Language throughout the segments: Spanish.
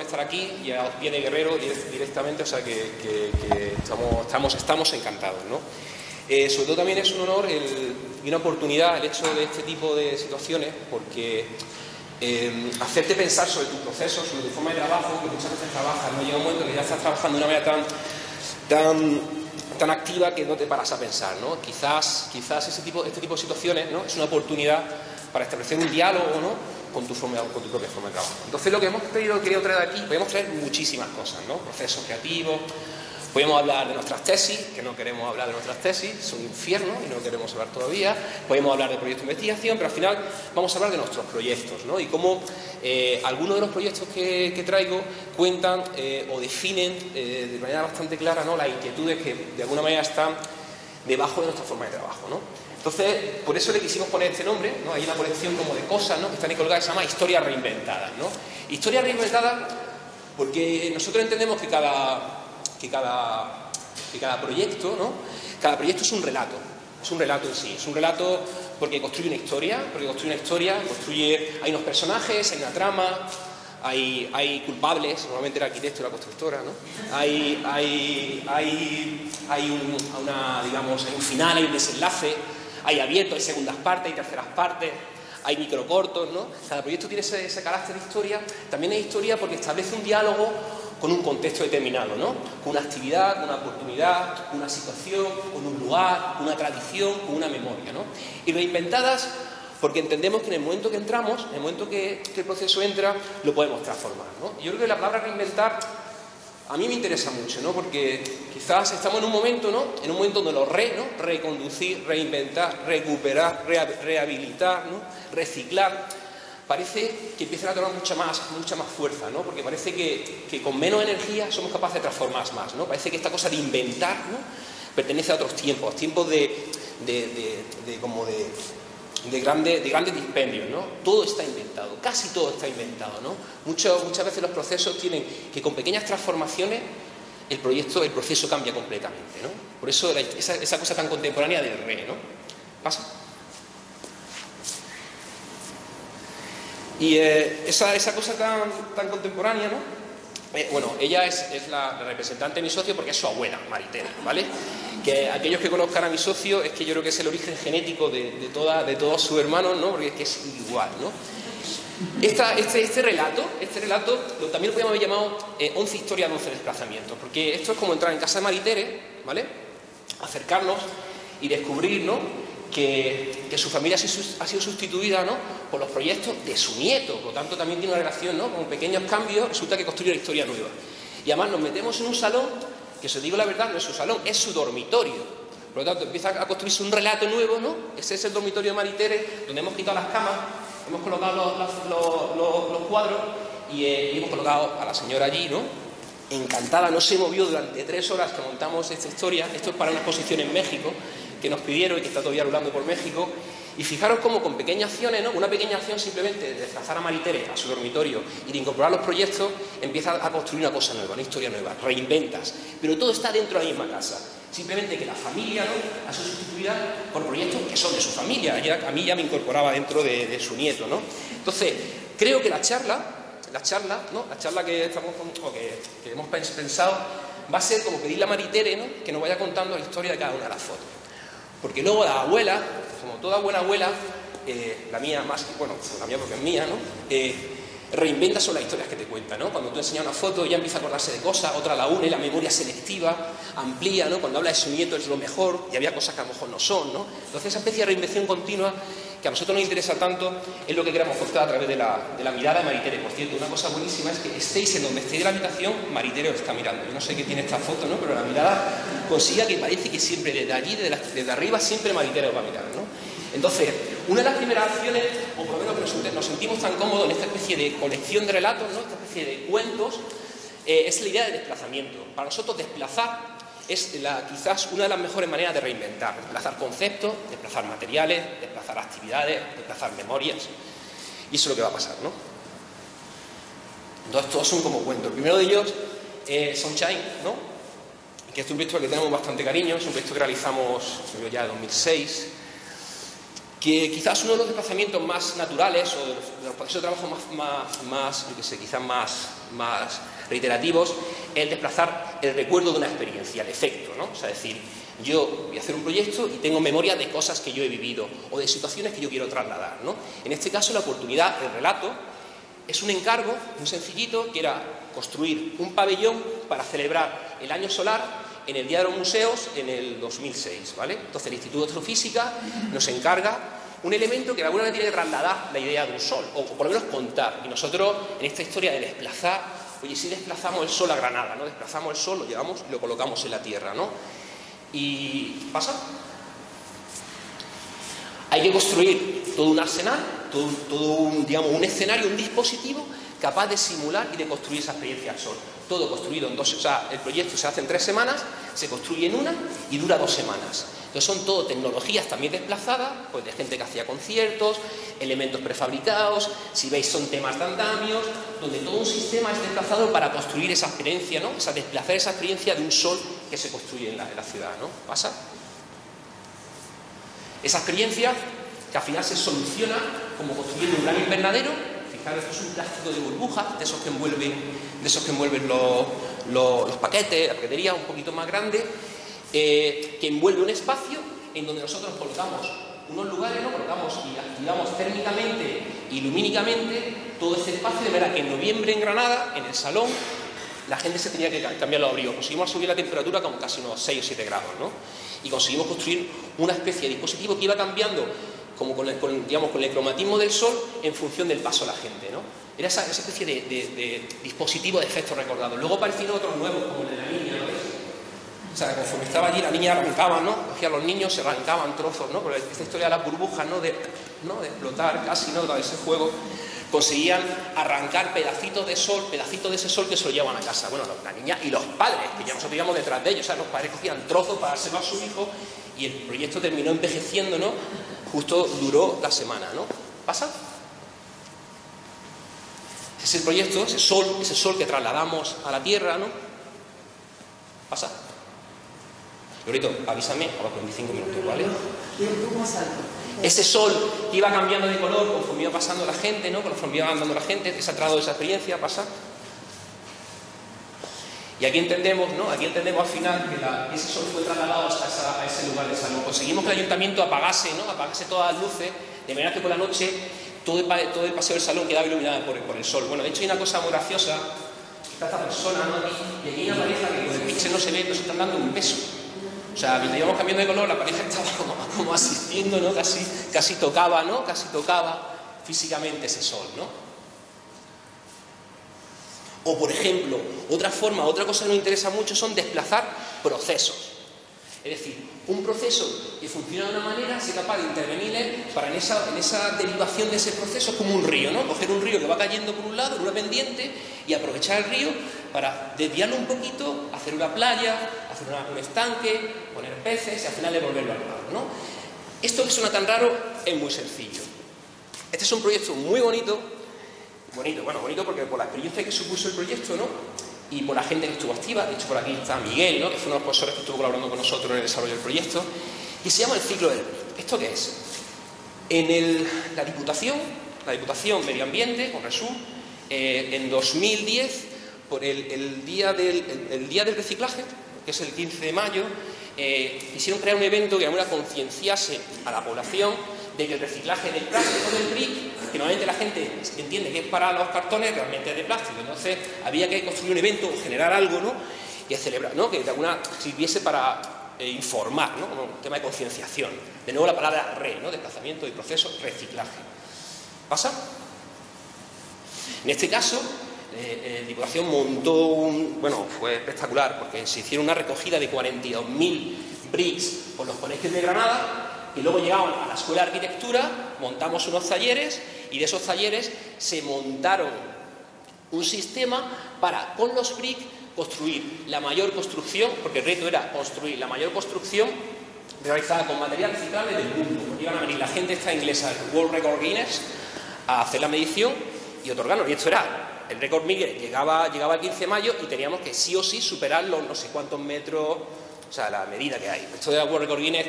estar aquí y a pie de guerrero directamente, o sea que estamos encantados, ¿no? Sobre todo también es un honor y una oportunidad el hecho de este tipo de situaciones, porque hacerte pensar sobre tus procesos, sobre tu forma de trabajo, que muchas veces trabajas, ¿no? Llega un momento que ya estás trabajando de una manera tan activa que no te paras a pensar, ¿no? Quizás este tipo de situaciones, ¿no? Es una oportunidad para establecer un diálogo, ¿no? con tu propia forma de trabajo. Entonces, lo que hemos querido traer aquí, podemos traer muchísimas cosas, ¿no? Procesos creativos, podemos hablar de nuestras tesis, que no queremos hablar de nuestras tesis, es un infierno y no queremos hablar todavía, podemos hablar de proyectos de investigación, pero al final vamos a hablar de nuestros proyectos, ¿no? Y cómo algunos de los proyectos que traigo cuentan o definen de manera bastante clara, ¿no? Las inquietudes que de alguna manera están debajo de nuestra forma de trabajo, ¿no? Entonces, por eso le quisimos poner este nombre, ¿no? Hay una colección como de cosas, ¿no? Que están ahí colgadas, se llama Historias Reinventadas, ¿no? Historias reinventadas porque nosotros entendemos que cada proyecto, ¿no? Cada proyecto es un relato en sí, es un relato porque construye una historia, hay unos personajes, hay una trama, hay culpables, normalmente el arquitecto y la constructora, ¿no? Hay un final, hay un desenlace, hay abierto, hay segundas partes, hay terceras partes, hay microcortos, ¿no? Cada proyecto tiene ese carácter de historia. También es historia porque establece un diálogo con un contexto determinado, ¿no? Con una actividad, con una oportunidad, con una situación, con un lugar, con una tradición, con una memoria, ¿no? Y reinventadas porque entendemos que en el momento que entramos, en el momento que el proceso entra, lo podemos transformar, ¿no? Yo creo que la palabra reinventar a mí me interesa mucho, ¿no? Porque quizás estamos en un momento, ¿no? En un momento donde reconducir, reinventar, recuperar, rehabilitar, ¿no? Reciclar, parece que empiezan a tomar mucha más fuerza, ¿no? Porque parece que con menos energía somos capaces de transformar más, ¿no? Parece que esta cosa de inventar, ¿no? Pertenece a otros tiempos de grandes dispendios, ¿no? Todo está inventado, casi todo está inventado, ¿no? Muchas veces los procesos tienen que con pequeñas transformaciones el proceso cambia completamente, ¿no? Por eso esa cosa tan contemporánea del ¿no? ¿Pasa? Y esa cosa tan contemporánea, ¿no? Bueno, ella es la representante de mi socio porque es su abuela, Maritere, ¿vale? Que aquellos que conozcan a mi socio es que yo creo que es el origen genético de todos sus hermanos, ¿no? Porque es que es igual, ¿no? Este relato también lo podríamos haber llamado 11 historias de 11 desplazamientos, porque esto es como entrar en casa de Maritere, ¿vale? Acercarnos y descubrir, ¿no? Que su familia ha sido sustituida, ¿no? Por los proyectos de su nieto, por lo tanto también tiene una relación, ¿no? Con pequeños cambios, resulta que construye una historia nueva. Y además nos metemos en un salón, que si os digo la verdad, no es su salón, es su dormitorio. Por lo tanto, empieza a construirse un relato nuevo, ¿no? Ese es el dormitorio de Maritere, donde hemos quitado las camas, hemos colocado los cuadros y hemos colocado a la señora allí, ¿no? Encantada, no se movió durante 3 horas que montamos esta historia. Esto es para una exposición en México que nos pidieron y que está todavía rulando por México. Y fijaros cómo con pequeñas acciones, ¿no? Una pequeña acción simplemente de desplazar a Maritere a su dormitorio y de incorporar los proyectos, empieza a construir una cosa nueva, una historia nueva, reinventas. Pero todo está dentro de la misma casa. Simplemente que la familia, ¿no? Ha sido sustituida por proyectos que son de su familia. A mí ya me incorporaba dentro de su nieto, ¿no? Entonces, creo que la charla que hemos pensado va a ser como pedirle a Maritere, ¿no? Que nos vaya contando la historia de cada una de las fotos. Porque luego la abuela, como toda buena abuela, la mía más, bueno, la mía porque es mía, ¿no? Reinventa sobre las historias que te cuenta, ¿no? Cuando tú enseñas una foto, ella empieza a acordarse de cosas, otra la une, la memoria selectiva, amplía, ¿no? Cuando habla de su nieto es lo mejor, y había cosas que a lo mejor no son, ¿no? Entonces esa especie de reinvención continua que a nosotros nos interesa tanto es lo que queremos contar a través de la mirada de Maritere. Por cierto, una cosa buenísima es que estéis en donde estéis de la habitación, Maritere os está mirando. Yo no sé qué tiene esta foto, ¿no? Pero la mirada consigue que parece que siempre desde allí, desde arriba, siempre Maritere os va a mirar, ¿no? Entonces, una de las primeras acciones, o por lo menos que nos sentimos tan cómodos en esta especie de colección de relatos, ¿no? Esta especie de cuentos, es la idea de desplazamiento. Para nosotros desplazar es quizás una de las mejores maneras de reinventar. Desplazar conceptos, desplazar materiales, desplazar actividades, desplazar memorias. Y eso es lo que va a pasar, ¿no? Entonces todos son como cuentos. El primero de ellos es Sunshine, ¿no? Que es un proyecto al que tenemos bastante cariño. Es un proyecto que realizamos ya en 2006. que quizás uno de los desplazamientos más naturales o de los procesos de trabajo quizás más reiterativos es el desplazar el recuerdo de una experiencia, el efecto, ¿no? O sea, es decir, yo voy a hacer un proyecto y tengo memoria de cosas que yo he vivido o de situaciones que yo quiero trasladar, ¿no? En este caso, la oportunidad, el relato, es un encargo muy sencillito que era construir un pabellón para celebrar el año solar en el Día de los Museos en el 2006, ¿vale? Entonces el Instituto de Astrofísica nos encarga un elemento que de alguna manera tiene que trasladar la idea de un sol, o por lo menos contar. Y nosotros, en esta historia de desplazar, oye, si desplazamos el sol a Granada, ¿no? Desplazamos el sol, lo llevamos y lo colocamos en la Tierra, ¿no? Y pasa. Hay que construir todo un arsenal, todo un escenario, un dispositivo capaz de simular y de construir esa experiencia al sol. Todo construido en 2, o sea, el proyecto se hace en 3 semanas, se construye en 1 y dura 2 semanas. Entonces son todo tecnologías también desplazadas, pues de gente que hacía conciertos, elementos prefabricados, si veis son temas de andamios, donde todo un sistema es desplazado para construir esa experiencia, ¿no? O sea, desplazar esa experiencia de un sol que se construye en la ciudad, ¿no? ¿Pasa? Esa experiencia que al final se soluciona como construyendo un gran invernadero. Fijaros, esto es un plástico de burbujas, de esos que envuelven los paquetes, la paquetería un poquito más grande, que envuelve un espacio en donde nosotros colocamos unos lugares, ¿no? Colocamos y activamos térmicamente y lumínicamente todo este espacio, de manera que en noviembre en Granada, en el salón, la gente se tenía que cambiar los abrigos. Conseguimos subir la temperatura como casi unos 6 o 7 grados, ¿no? Y conseguimos construir una especie de dispositivo que iba cambiando como con el cromatismo del sol en función del paso de la gente, ¿no? Era esa especie de dispositivo de efectos recordados. Luego aparecieron otros nuevos, como el de la niña, ¿no? O sea, conforme estaba allí, la niña arrancaban, ¿no? Cogían los niños, se arrancaban trozos, ¿no? Porque esta historia de las burbujas, ¿no? De explotar casi, ¿no? De ese juego, conseguían arrancar pedacitos de ese sol que se lo llevaban a casa. Bueno, la niña y los padres, que ya nosotros íbamos detrás de ellos, o sea, los padres cogían trozos para dárselo a su hijo y el proyecto terminó envejeciendo, ¿no? Justo duró la semana, ¿no? ¿Pasa? Ese es el proyecto, ese sol que trasladamos a la Tierra, ¿no? ¿Pasa? Lorito, avísame a los 25 minutos, ¿vale? Ese sol que iba cambiando de color conforme iba pasando la gente, ¿no? Conforme iba andando la gente, que se ha tratado de esa experiencia, ¿pasa? Y aquí entendemos, ¿no? Aquí entendemos al final que ese sol fue trasladado hasta ese lugar de salón. Conseguimos que el ayuntamiento apagase, ¿no? Apagase todas las luces, de manera que por la noche todo el paseo del salón quedaba iluminado por el sol. Bueno, de hecho hay una cosa muy graciosa. Está esta persona, ¿no? Y aquí hay una pareja que con el píxel no se ve, pero se están dando un beso. O sea, mientras íbamos cambiando de color, la pareja estaba como asistiendo, ¿no? Casi tocaba, ¿no? Casi tocaba físicamente ese sol, ¿no? O, por ejemplo, otra cosa que nos interesa mucho son desplazar procesos. Es decir, un proceso que funciona de una manera, ser capaz de intervenir para en esa derivación de ese proceso, como un río, ¿no? Coger un río que va cayendo por un lado, en una pendiente, y aprovechar el río para desviarlo un poquito, hacer una playa, hacer un estanque, poner peces y al final devolverlo al mar, ¿no? Esto que suena tan raro es muy sencillo. Este es un proyecto muy bonito porque por la experiencia que supuso el proyecto, ¿no? Y por la gente que estuvo activa. De hecho, por aquí está Miguel, ¿no? Que fue uno de los profesores que estuvo colaborando con nosotros en el desarrollo del proyecto, y se llama el ciclo del río. ¿Esto qué es? En la Diputación Medio Ambiente, con Resú, en 2010, por el día del reciclaje, que es el 15 de mayo, quisieron crear un evento que de alguna manera concienciase a la población de que el reciclaje del plástico del brick, que normalmente la gente entiende que es para los cartones, realmente es de plástico. Entonces había que construir un evento, generar algo, ¿no? Y celebrar, ¿no? Que de alguna sirviese para informar, ¿no? Como un tema de concienciación. De nuevo la palabra ¿no? Desplazamiento y proceso, reciclaje. ¿Pasa? En este caso, Diputación montó fue espectacular, porque se hicieron una recogida de 42.000 bricks por los colegios de Granada. Y luego llegaban a la Escuela de Arquitectura, montamos unos talleres y de esos talleres se montaron un sistema para, con los bricks, construir la mayor construcción, porque el reto era construir la mayor construcción realizada con material reciclable del mundo. Porque iban a venir la gente esta inglesa, el World Record Guinness, a hacer la medición y otorgarnos. Y esto era, el récord Miguel llegaba el 15 de mayo y teníamos que sí o sí superar los no sé cuántos metros, o sea, la medida que hay. Esto de World Record Guinness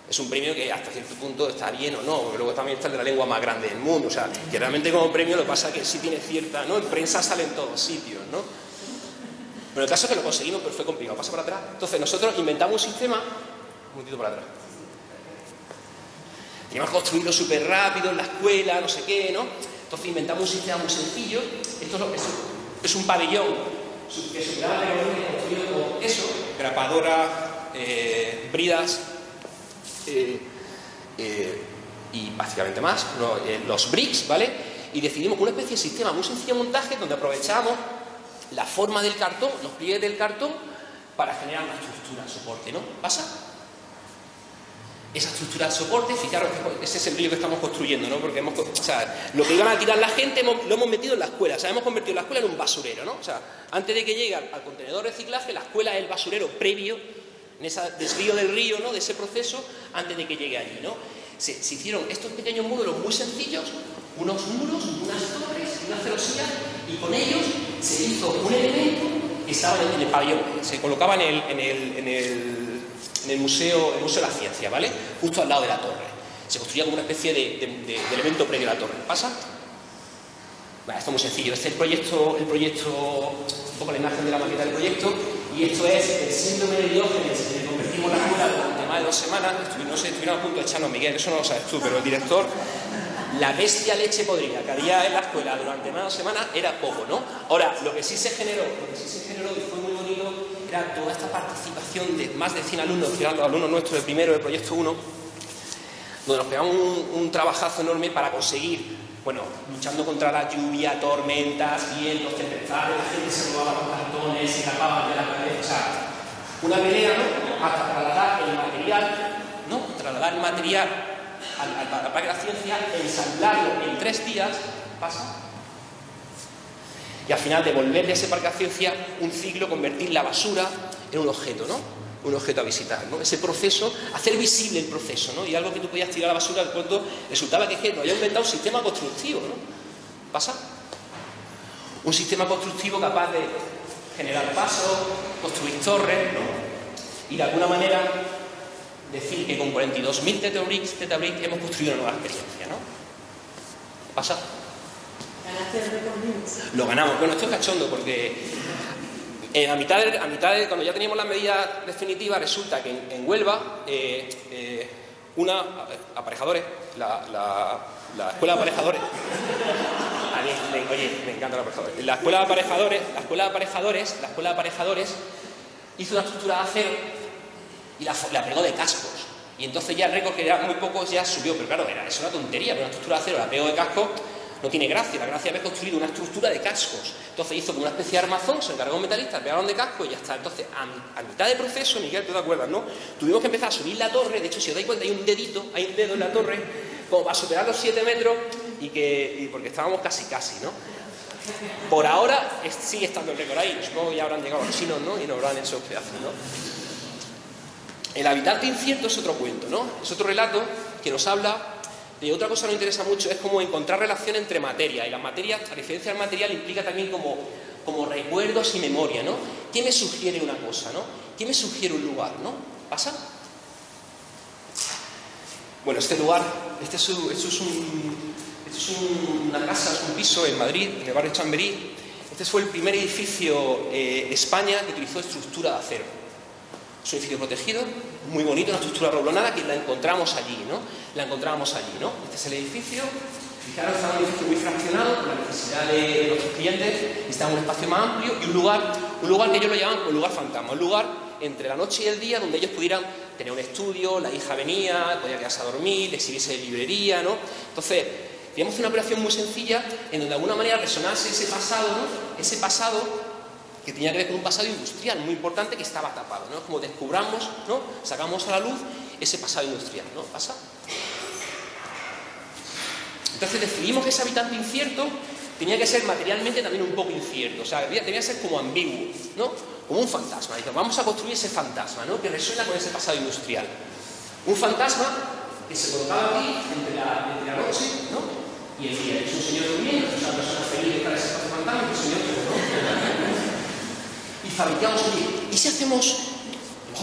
Es un premio que hasta cierto punto está bien o no, porque luego también está el de la lengua más grande del mundo, o sea, que realmente como premio lo que pasa es que sí tiene cierta, ¿no? En prensa sale en todos sitios, ¿no? Pero el caso es que lo conseguimos, pero fue complicado. Pasa para atrás. Entonces nosotros inventamos un sistema, un momentito para atrás. Teníamos que construirlo súper rápido en la escuela, no sé qué, ¿no? Entonces inventamos un sistema muy sencillo. Esto es un pabellón que superaba construido con eso, grapadora, bridas y básicamente más, ¿no? Los bricks, ¿vale? Y decidimos una especie de sistema muy sencillo de montaje donde aprovechamos la forma del cartón, los pliegues del cartón, para generar una estructura de soporte, ¿no? ¿Pasa? Esa estructura de soporte, fijaros, ese es el brillo que estamos construyendo, ¿no? Porque lo que iban a tirar la gente lo hemos metido en la escuela, o sea, hemos convertido la escuela en un basurero, ¿no? O sea, antes de que llegue al contenedor de reciclaje, la escuela es el basurero previo, en ese desvío del río, ¿no? De ese proceso, antes de que llegue allí, ¿no? Se hicieron estos pequeños módulos muy sencillos, unos muros, unas torres, unas celosías, y con ellos se hizo un elemento que estaba en el pabellón, se colocaba en el museo de la Ciencia, ¿vale? Justo al lado de la torre. Se construía como una especie de elemento previo a la torre. ¿Pasa? Vale, esto es muy sencillo. Este es el proyecto, un poco la imagen de la maqueta del proyecto, y esto es el síndrome de Diógenes, que le convertimos la escuela durante más de 2 semanas. No sé, estuvieron a punto de echarnos, Miguel, eso no lo sabes tú, pero el director, la bestia leche podrida que había en la escuela durante más de 2 semanas era poco, ¿no? Ahora, lo que sí se generó y fue muy bonito, era toda esta participación de más de 100 alumnos, que eran los alumnos nuestros del primero, del proyecto 1, donde nos pegamos un trabajazo enorme para conseguir, bueno, luchando contra la lluvia, tormentas, vientos, tempestades, la gente se robaba los cartones, se tapaban de la pared, o sea, una pelea, ¿no? Hasta trasladar el material, ¿no? Trasladar el material al Parque de la Ciencia, ensamblarlo en 3 días, ¿pasa? Y al final devolverle a ese Parque de la Ciencia un ciclo, convertir la basura en un objeto, ¿no? Un objeto a visitar, ¿no? Ese proceso, hacer visible el proceso, ¿no? Y algo que tú podías tirar a la basura, de pronto resultaba que nos había inventado un sistema constructivo, ¿no? ¿Pasa? Un sistema constructivo capaz de generar pasos, construir torres, ¿no? Y de alguna manera decir que con 42.000 Tetabricks hemos construido una nueva experiencia, ¿no? ¿Pasa? ¿Ganaste el récord Guinness? Lo ganamos. Bueno, esto es cachondo porque a mitad de cuando ya teníamos las medidas definitivas, resulta que en Huelva aparejadores, la escuela de aparejadores, oye, me encanta los aparejadores. La escuela de aparejadores hizo una estructura de acero y la pegó de cascos. Y entonces ya el récord, que era muy poco, ya subió. Pero claro, es una tontería, pero una estructura de acero la pegó de cascos. No tiene gracia, la gracia es haber construido una estructura de cascos. Entonces hizo como una especie de armazón, se encargó un metalista, pegaron de casco y ya está. Entonces, a mitad de proceso, Miguel, ¿tú te acuerdas, no? Tuvimos que empezar a subir la torre. De hecho, si os dais cuenta, hay un dedo en la torre, como para superar los 7 metros, y porque estábamos casi, ¿no? Por ahora sigue estando el récord ahí. Supongo que ya habrán llegado los chinos, ¿no? Y nos habrán hecho pedazos, ¿no? El habitante incierto es otro cuento, ¿no? Es otro relato que nos habla de otra cosa que nos interesa mucho, es como encontrar relación entre materia. Y la materia, a diferencia del material, implica también como recuerdos y memoria, ¿no? ¿Qué me sugiere una cosa, no? ¿Qué me sugiere un lugar, no? ¿Pasa? Bueno, este lugar, esto es una casa, es un piso en Madrid, en el barrio Chamberí. Este fue el primer edificio de España que utilizó estructura de acero. Es un edificio protegido, muy bonito, una estructura roblonada que la encontramos allí, ¿no? Este es el edificio. Fijaros, está un edificio muy fraccionado por la necesidad de nuestros clientes, está en un espacio más amplio y un lugar que ellos lo llaman como lugar fantasma, un lugar entre la noche y el día donde ellos pudieran tener un estudio, la hija venía, podía quedarse a dormir, le exhibirse librería, ¿no? Entonces, queríamos hacer una operación muy sencilla en donde de alguna manera resonase ese pasado, ¿no? Ese pasado que tenía que ver con un pasado industrial muy importante que estaba tapado, ¿no? Como descubramos, ¿no? Sacamos a la luz ese pasado industrial, ¿no? ¿Pasa? Entonces decidimos que ese habitante incierto tenía que ser materialmente también un poco incierto, o sea, tenía que ser como ambiguo, ¿no? Como un fantasma. Dijo, vamos a construir ese fantasma, ¿no? Que resuena con ese pasado industrial. Un fantasma que se colocaba aquí entre la noche, ¿no? Y el día. Es un señor durmiendo, es una persona feliz para ese fantasma, y un señor que no. Y fabricamos, oye, ¿y si hacemos,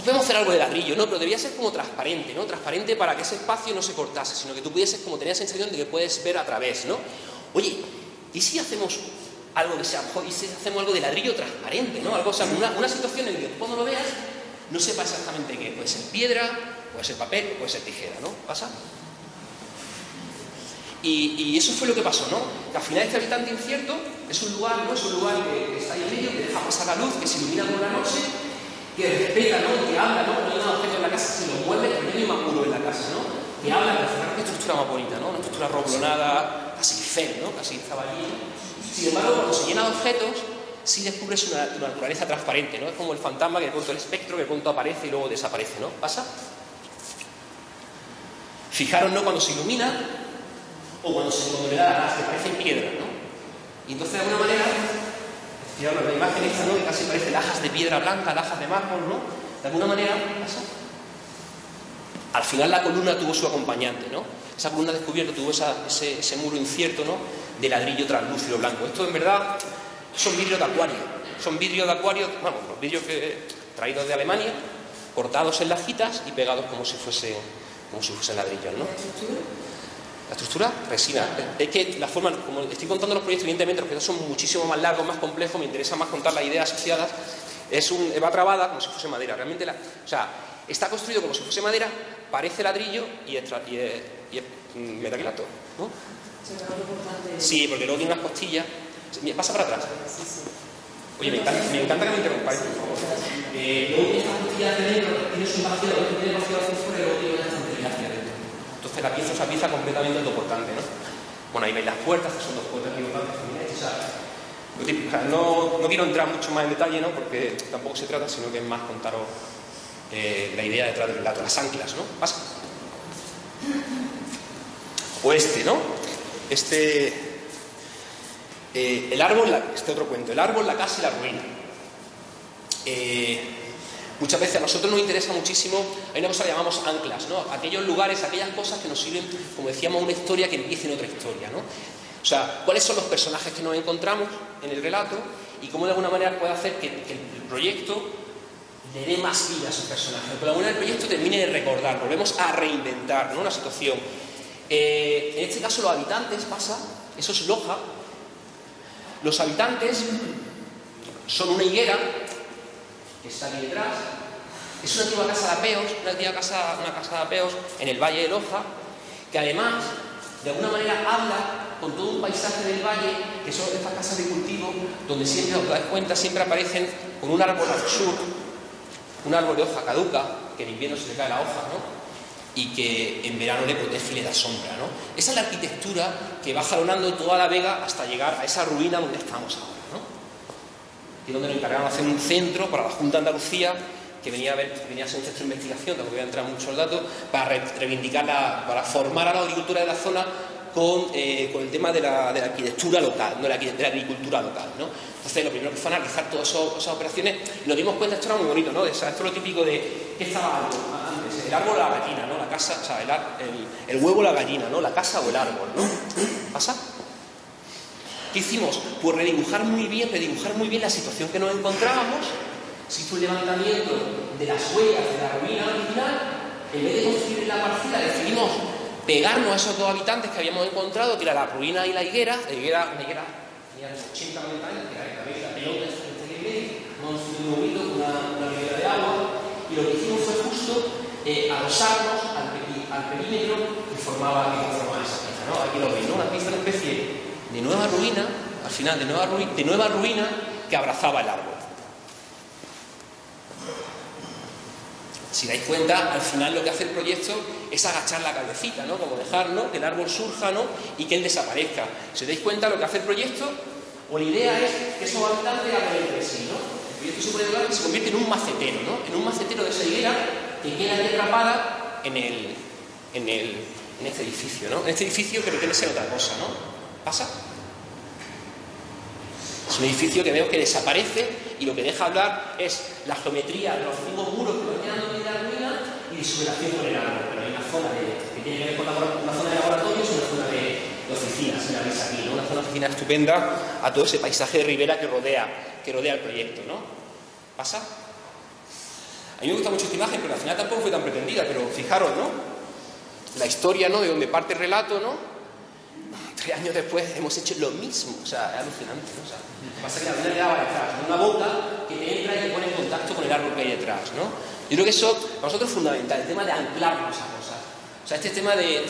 mejor podemos hacer algo de ladrillo, ¿no? Pero debía ser como transparente, ¿no? Transparente para que ese espacio no se cortase, sino que tú pudieses como tener la sensación de que puedes ver a través, ¿no? Oye, ¿y si hacemos algo que sea mejor? ¿Y si hacemos algo de ladrillo transparente, ¿no? Algo, o sea, una situación en la que cuando lo veas no sepa exactamente qué. Puede ser piedra, puede ser papel, puede ser tijera, ¿no? ¿Pasa? Y eso fue lo que pasó, ¿no? Que al final este habitante incierto es un lugar, ¿no? Es un lugar que está ahí en medio, que deja pasar la luz, que se ilumina por la noche, que respeta, ¿no? Que habla, ¿no? No hay nada objeto en la casa, se lo mueve, pero no hay más muro en la casa, ¿no? Que habla, pero fijaros qué estructura más bonita, ¿no? Una estructura roblonada, casi fea, ¿no? Casi zaballí. Sin embargo, cuando se llena de objetos, sí descubres una naturaleza transparente, ¿no? Es como el fantasma que de pronto el espectro, que de pronto aparece y luego desaparece, ¿no? ¿Pasa? Fijaros, ¿no? Cuando se ilumina o cuando le da las que parecen piedras, ¿no? Y entonces de alguna manera, fijaros, la imagen esta, ¿no? Que casi parece lajas de piedra blanca, lajas de mármol, ¿no? De alguna manera, ¿pasa? Al final la columna tuvo su acompañante, ¿no? Esa columna descubierta tuvo ese muro incierto, ¿no? De ladrillo translúcido blanco. Esto en verdad son vidrios de acuario. Son vidrios de acuario, bueno, los vidrios traídos de Alemania, cortados en lajitas y pegados como si fuesen ladrillos, ¿no? La estructura, resina. Es que la forma, como estoy contando los proyectos, evidentemente los proyectos son muchísimo más largos, más complejos, me interesa más contar las ideas asociadas. Va trabada como si fuese madera. Realmente, o sea, está construido como si fuese madera, parece ladrillo y es metacrilato, ¿no? Sí, porque luego tiene unas costillas. Pasa para atrás. Oye, me encanta que me interrumpáis, por favor. Luego tiene estas costillas de dentro, tienes un vacío, tiene vacío hacia afuera y luego tiene una estantería hacia adentro. Entonces esa pieza completamente autoportante, ¿no? Bueno, ahí veis las puertas, que son dos puertas importantes también. O sea, no quiero entrar mucho más en detalle, ¿no? Porque tampoco se trata, sino que es más contaros la idea detrás de las anclas, ¿no? Pasa. O ¿no? El árbol, otro cuento, el árbol, la casa y la ruina. Muchas veces a nosotros nos interesa muchísimo, hay una cosa que llamamos anclas, ¿no? Aquellos lugares, aquellas cosas que nos sirven, como decíamos, una historia que empiece en otra historia, ¿no? O sea, ¿cuáles son los personajes que nos encontramos en el relato y cómo de alguna manera puede hacer que el proyecto le dé más vida a esos personajes? Que de alguna manera el proyecto termine de recordar, volvemos a reinventar, ¿no? Una situación. En este caso los habitantes pasa, eso es Loja. Los habitantes son una higuera que está aquí detrás. Es una antigua casa de apeos, una casa de apeos en el valle de Loja, que además de alguna manera habla con todo un paisaje del valle, que son estas casas de cultivo, donde siempre, os dais cuenta, siempre aparecen con un árbol al sur, un árbol de hoja caduca, que en invierno se le cae la hoja, ¿no? Y que en verano le protege y le da sombra, ¿no? Esa es la arquitectura que va jalonando toda la vega hasta llegar a esa ruina donde estamos ahora, ¿no? Y donde nos encargaron de hacer un centro para la Junta de Andalucía, que venía a ser un centro de investigación, tampoco voy a entrar mucho en datos, para reivindicar, para formar a la agricultura de la zona con el tema de la arquitectura local, no de la agricultura local, ¿no? Entonces, lo primero que fue analizar todas esas operaciones, y nos dimos cuenta, esto era muy bonito, ¿no? Esto es lo típico de que estaba antes, el árbol o la gallina, ¿no? La casa, o sea, el huevo o la gallina, ¿no? La casa o el árbol, ¿no? ¿Pasa? ¿Qué hicimos? Pues redibujar muy bien la situación que nos encontrábamos. Se hizo un levantamiento de las huellas de la ruina original. En vez de construir la parcela, decidimos pegarnos a esos dos habitantes que habíamos encontrado, que era la ruina y la higuera. La higuera tenía 80 o 90 años, que era la pelota esta que está aquí en medio, un bonito con una ribera de agua, y lo que hicimos fue justo adosarnos al perímetro que formaba esa pieza, ¿no? Aquí lo veis, ¿no? Una pieza, una especie de nueva ruina, al final de nueva ruina que abrazaba el árbol. Si dais cuenta, al final lo que hace el proyecto es agachar la cabecita, ¿no? Como dejar, ¿no? Que el árbol surja, ¿no? Y que él desaparezca. Si dais cuenta, lo que hace el proyecto, o la idea es que esos habitantes hablen entre sí, ¿no? El proyecto se puede lograr que se convierte en un macetero, ¿no? En un macetero de esa higuera que queda atrapada en este edificio, ¿no? En este edificio que pretende ser otra cosa, ¿no? ¿Pasa? Es un edificio que veo que desaparece y lo que deja hablar es la geometría de los antiguos muros que van quedando en la ruina y de su relación con el árbol. Pero hay una zona que tiene que ver con una zona de laboratorios y una zona de oficinas, en la veis aquí, ¿no? Una zona de oficina estupenda a todo ese paisaje de ribera que rodea el proyecto, ¿no? ¿Pasa? A mí me gusta mucho esta imagen, pero al final tampoco fue tan pretendida, pero fijaros, ¿no? La historia, ¿no? De donde parte el relato, ¿no? 3 años después hemos hecho lo mismo, o sea, es alucinante, ¿no? O sea, lo que pasa es que la vida le daba detrás, una boca que te entra y te pone en contacto con el árbol que hay detrás, ¿no? Yo creo que eso para nosotros es fundamental, el tema de anclarnos a cosas. O sea, este tema de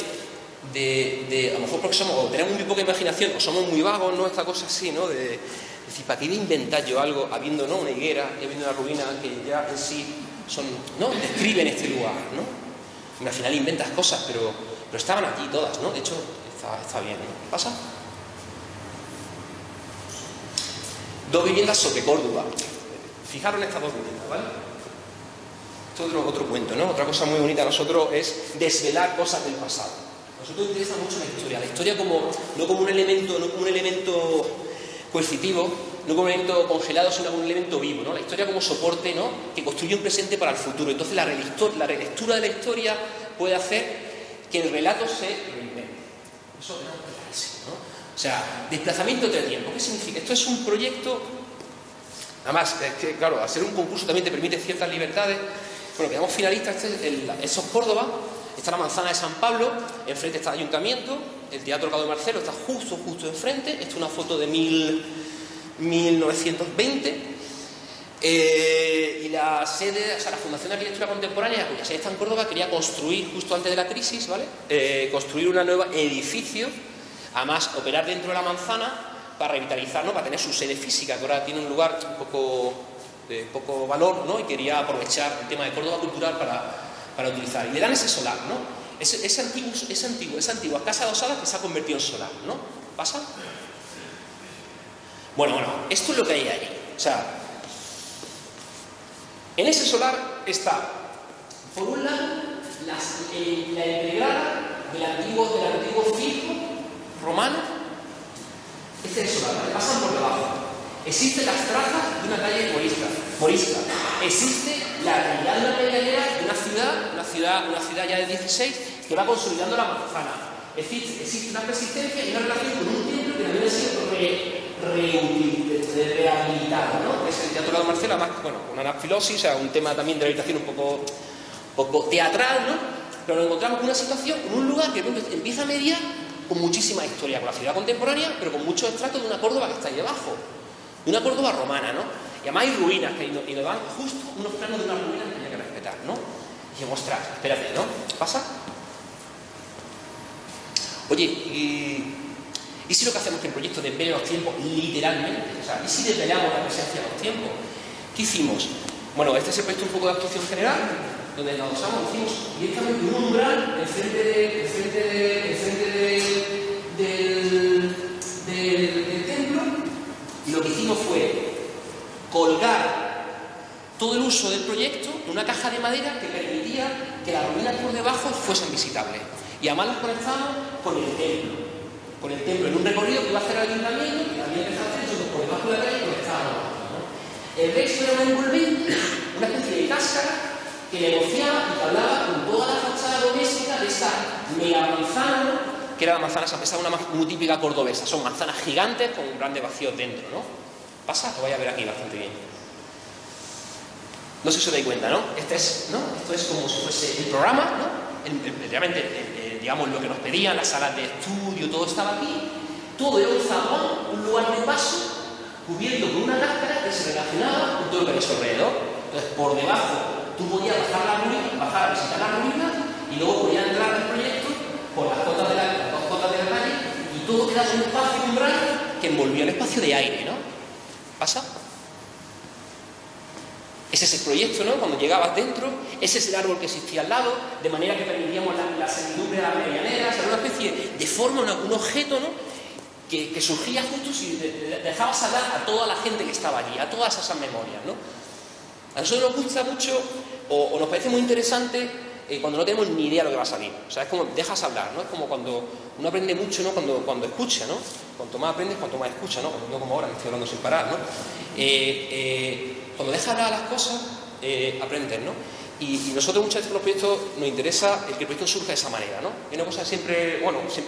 a lo mejor porque tenemos muy poca imaginación o somos muy vagos, ¿no? Esta cosa así, ¿no? De decir, ¿para qué voy a inventar yo algo habiendo, ¿no? Una higuera y habiendo una ruina que ya en sí son, ¿no? Describen este lugar, ¿no? Y al final inventas cosas, pero estaban aquí todas, ¿no? De hecho, está bien, ¿no? ¿Qué pasa? 2 viviendas sobre Córdoba. Fijaros en estas 2 viviendas, ¿vale? Esto es otro cuento, ¿no? Otra cosa muy bonita a nosotros es desvelar cosas del pasado. A nosotros nos interesa mucho la historia no como un elemento coercitivo, no como un elemento congelado, sino como un elemento vivo, ¿no? La historia como soporte, ¿no? Que construye un presente para el futuro. Entonces la relectura de la historia puede hacer que el relato se reinvente. Eso es clarísimo, ¿no? O sea, desplazamiento de tiempo. ¿Qué significa? Esto es un proyecto. Además, es que, claro, hacer un concurso también te permite ciertas libertades. Bueno, quedamos finalistas. Eso es Córdoba. Está la manzana de San Pablo. Enfrente está el ayuntamiento. El Teatro Cabo de Marcelo está justo enfrente. Esto es una foto de 1920. Y la sede, o sea, la Fundación de Arquitectura Contemporánea, cuya sede está en Córdoba, quería construir, justo antes de la crisis, ¿vale? Construir un nuevo edificio, además operar dentro de la manzana para revitalizar, ¿no? Para tener su sede física, que ahora tiene un lugar de poco valor, ¿no? Y quería aprovechar el tema de Córdoba cultural para utilizar. Y le dan ese solar, ¿no? Esa antigua casa adosada que se ha convertido en solar, ¿no? ¿Pasa? Bueno, esto es lo que hay ahí. O sea, en ese solar está, por un lado, la entregrada del antiguo circo romano. Este es el solar, ¿vale? Pasan por debajo. Existen las trazas de una calle morista. Existe la realidad de una medianera de una ciudad ya del 16 que va consolidando la manzana. Existe una persistencia y una relación con un templo que también ha sido rehabilitado, ¿no? Es el Teatro Cabo de Marcelo, además, bueno, una anafilosis, o sea, un tema también de rehabilitación un poco teatral, ¿no? Pero nos encontramos con una situación, con un lugar que empieza a mediar con muchísima historia, con la ciudad contemporánea, pero con muchos extractos de una Córdoba que está ahí debajo, de una Córdoba romana, ¿no? Y además hay ruinas, y nos dan justo unos planos de unas ruinas que hay que respetar, ¿no? Y dijimos, ostras, espérate, ¿no? ¿Pasa? Oye, ¿y si lo que hacemos es que el proyecto desvele los tiempos literalmente? O sea, ¿y si desvelamos la presencia de los tiempos? ¿Qué hicimos? Bueno, este es el proyecto un poco de actuación general, donde nos usamos, hicimos directamente un umbral enfrente del templo, y lo que hicimos fue colgar todo el uso del proyecto en una caja de madera que permitía que las ruinas por debajo fuesen visitables. Y además las conectamos con el templo, en un recorrido que iba a hacer el ayuntamiento, que también empezó a hacer eso por debajo de la calle y conectábamos, ¿no? El resto era un envolvente, una especie de cáscara que negociaba y que hablaba con toda la fachada doméstica de esta mega manzana, ¿no? Que era la manzana, esa es una muy típica cordobesa, son manzanas gigantes con grandes vacíos dentro, ¿no? ¿Pasa? Lo vais a ver aquí bastante bien. No sé si os dais cuenta, ¿no? Esto es como si fuese el programa, ¿no? Realmente, digamos, lo que nos pedían, las salas de estudio, todo estaba aquí. Todo era un zaguán, un lugar de paso, cubierto con una cáscara que se relacionaba con todo lo que había alrededor. Entonces, por debajo, tú podías bajar a visitar la ruina y luego podías entrar al proyecto por las dos cotas de la calle y todo quedaba en un espacio umbral que envolvía el espacio de aire, ¿no? ¿Pasa? Ese es el proyecto, ¿no? Cuando llegabas dentro, ese es el árbol que existía al lado, de manera que permitíamos la servidumbre de las medianeras, era una especie de forma, un objeto, ¿no? Que surgía justo si dejabas hablar a toda la gente que estaba allí, a todas esas memorias, ¿no? A nosotros nos gusta mucho, o nos parece muy interesante, cuando no tenemos ni idea de lo que va a salir. O sea, es como dejas hablar, ¿no? Es como cuando uno aprende mucho, ¿no? Cuando escucha, ¿no? Cuanto más aprendes, cuanto más escucha, ¿no? No como ahora, que estoy hablando sin parar, ¿no? Cuando dejas hablar las cosas, aprendes, ¿no? Y nosotros muchas veces con los proyectos nos interesa que el proyecto surja de esa manera, ¿no? Y una cosa que siempre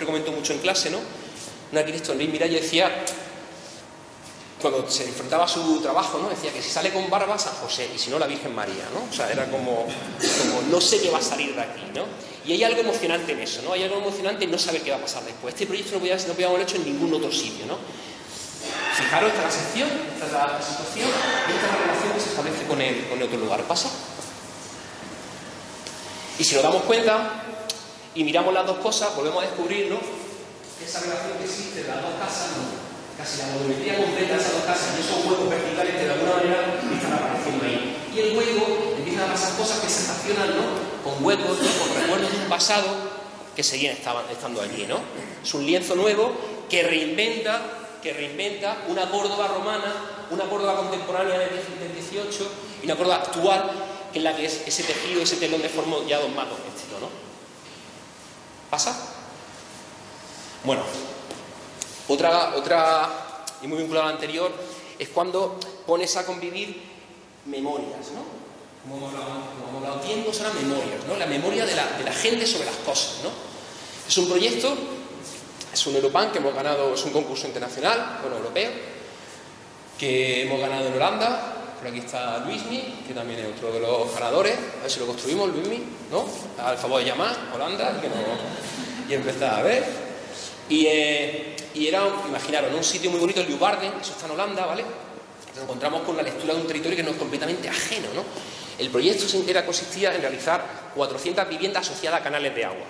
comento mucho en clase, ¿no? Un arquitecto, Enrique Miralles, decía, cuando se enfrentaba a su trabajo, ¿no? Decía que si sale con barba, San José, y si no, la Virgen María, ¿no? O sea, era como no sé qué va a salir de aquí, ¿no? Y hay algo emocionante en eso, ¿no? Hay algo emocionante en no saber qué va a pasar después. Este proyecto no podíamos haberlo hecho en ningún otro sitio, ¿no? Fijaros, esta es la sección, esta es la situación, y esta es la relación que se establece con el otro lugar. ¿Pasa? Y si nos damos cuenta y miramos las dos cosas, volvemos a descubrir, ¿no?, esa relación que existe en las dos casas, ¿no? Casi la volumetría completa de esas dos casas, y esos huecos verticales que de alguna manera están apareciendo ahí. Y el hueco empiezan a pasar cosas que se relacionan, ¿no?, con huecos, ¿no?, con recuerdos de un pasado que seguían estando allí, ¿no? Es un lienzo nuevo que reinventa una Córdoba romana, una Córdoba contemporánea del 18 y una Córdoba actual, que es la que es ese tejido, ese telón de forma ya más doméstico, ¿no? ¿Pasa? Bueno, otra, y muy vinculada a la anterior, es cuando pones a convivir memorias, ¿no? Como hemos hablado, tiendos son las memorias, ¿no? La memoria de la gente sobre las cosas, ¿no? Es un proyecto, es un Europan que hemos ganado, es un concurso internacional, bueno, europeo, que hemos ganado en Holanda. Por aquí está Luismi, que también es otro de los ganadores. A ver si lo construimos, Luismi, ¿no? Al favor de llamar, Holanda, y empezar a ver. Y era, imaginaros, ¿no?, un sitio muy bonito, el Leeuwarden, eso está en Holanda, ¿vale? Nos encontramos con la lectura de un territorio que nos es completamente ajeno, ¿no? El proyecto consistía en realizar 400 viviendas asociadas a canales de agua.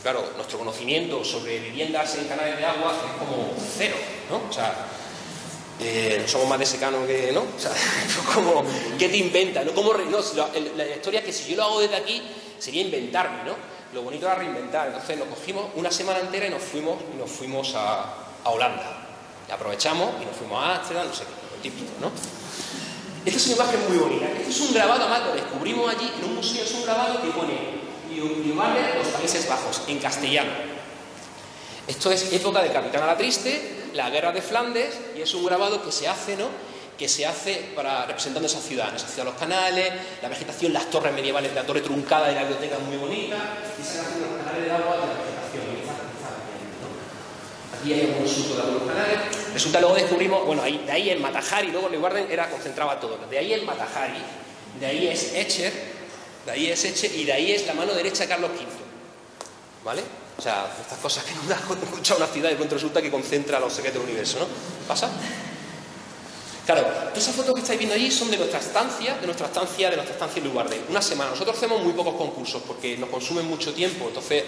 Claro, nuestro conocimiento sobre viviendas en canales de agua es como cero, ¿no? O sea, somos más de secano que, ¿no? O sea, como, ¿qué te inventas? ¿No? La historia es que si yo lo hago desde aquí sería inventarme, ¿no? Lo bonito era reinventar. Entonces nos cogimos una semana entera y nos fuimos a Holanda. Y aprovechamos y nos fuimos a Ámsterdam, no sé qué, lo típico, ¿no? Esta es una imagen muy bonita. Este es un grabado, además lo descubrimos allí en un museo, es un grabado que pone Leeuwarden, los Países Bajos, en castellano. Esto es época de Capitán a la Triste, la guerra de Flandes, y es un grabado que se hace, ¿no?, que se hace representando esa ciudad de los canales, la vegetación, las torres medievales, la torre truncada de la biblioteca muy bonita, y esa relación de los canales de agua de la vegetación, ¿no? Aquí hay un surco de algunos canales. Resulta, luego descubrimos, bueno, de ahí el Matahari, luego Leeuwarden concentraba todo, de ahí el Matahari, de ahí es Escher, y de ahí es la mano derecha de Carlos V, ¿vale? O sea, estas cosas que nos da escuchar una ciudad y de pronto resulta que concentra los secretos del universo, ¿no? ¿Pasa? Claro, todas esas fotos que estáis viendo allí son de nuestra estancia en Leeuwarden. Una semana. Nosotros hacemos muy pocos concursos porque nos consumen mucho tiempo, entonces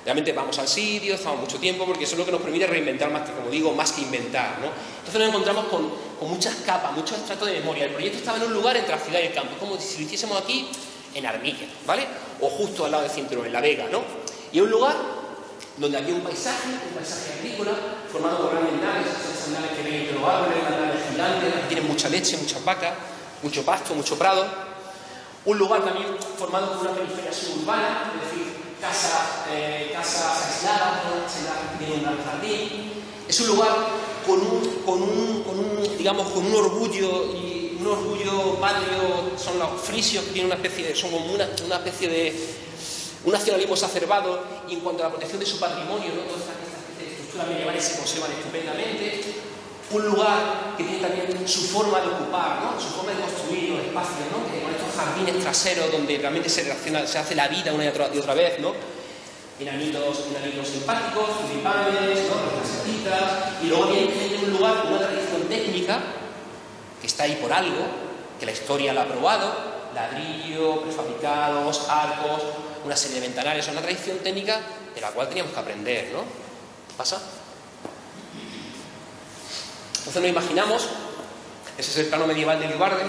realmente vamos al sitio, estamos mucho tiempo, porque eso es lo que nos permite reinventar más que, como digo, más que inventar, ¿no? Entonces nos encontramos con muchas capas, muchos estratos de memoria. El proyecto estaba en un lugar entre la ciudad y el campo, como si lo hiciésemos aquí en Armilla, ¿vale? O justo al lado de Cinturón, en La Vega, ¿no? Y es un lugar donde había un paisaje agrícola, formado por grandes naves, esas naves que ven entre los árboles, las naves gigantes, que tienen mucha leche, muchas vacas, mucho pasto, mucho prado. Un lugar también formado por una periferia suburbana, es decir, casas aisladas, que tienen un gran jardín. Es un lugar con un orgullo patrio. Son los frisios, que tienen son como una especie de un nacionalismo exacerbado, y en cuanto a la protección de su patrimonio, ¿no?, todas estas estructuras medievales se conservan estupendamente. Un lugar que tiene también su forma de ocupar, ¿no?, su forma de construir los espacios, ¿no?, con estos jardines traseros donde realmente se hace la vida una y otra vez, ¿no? Enanitos simpáticos, tulipanes, ¿no?, las casetitas, y luego tiene un lugar con una tradición técnica que está ahí por algo, que la historia la ha probado: ladrillo, prefabricados, arcos, una serie de ventanales. Es una tradición técnica de la cual teníamos que aprender, ¿no? ¿Pasa? Entonces nos imaginamos, ese es el plano medieval de Leeuwarden,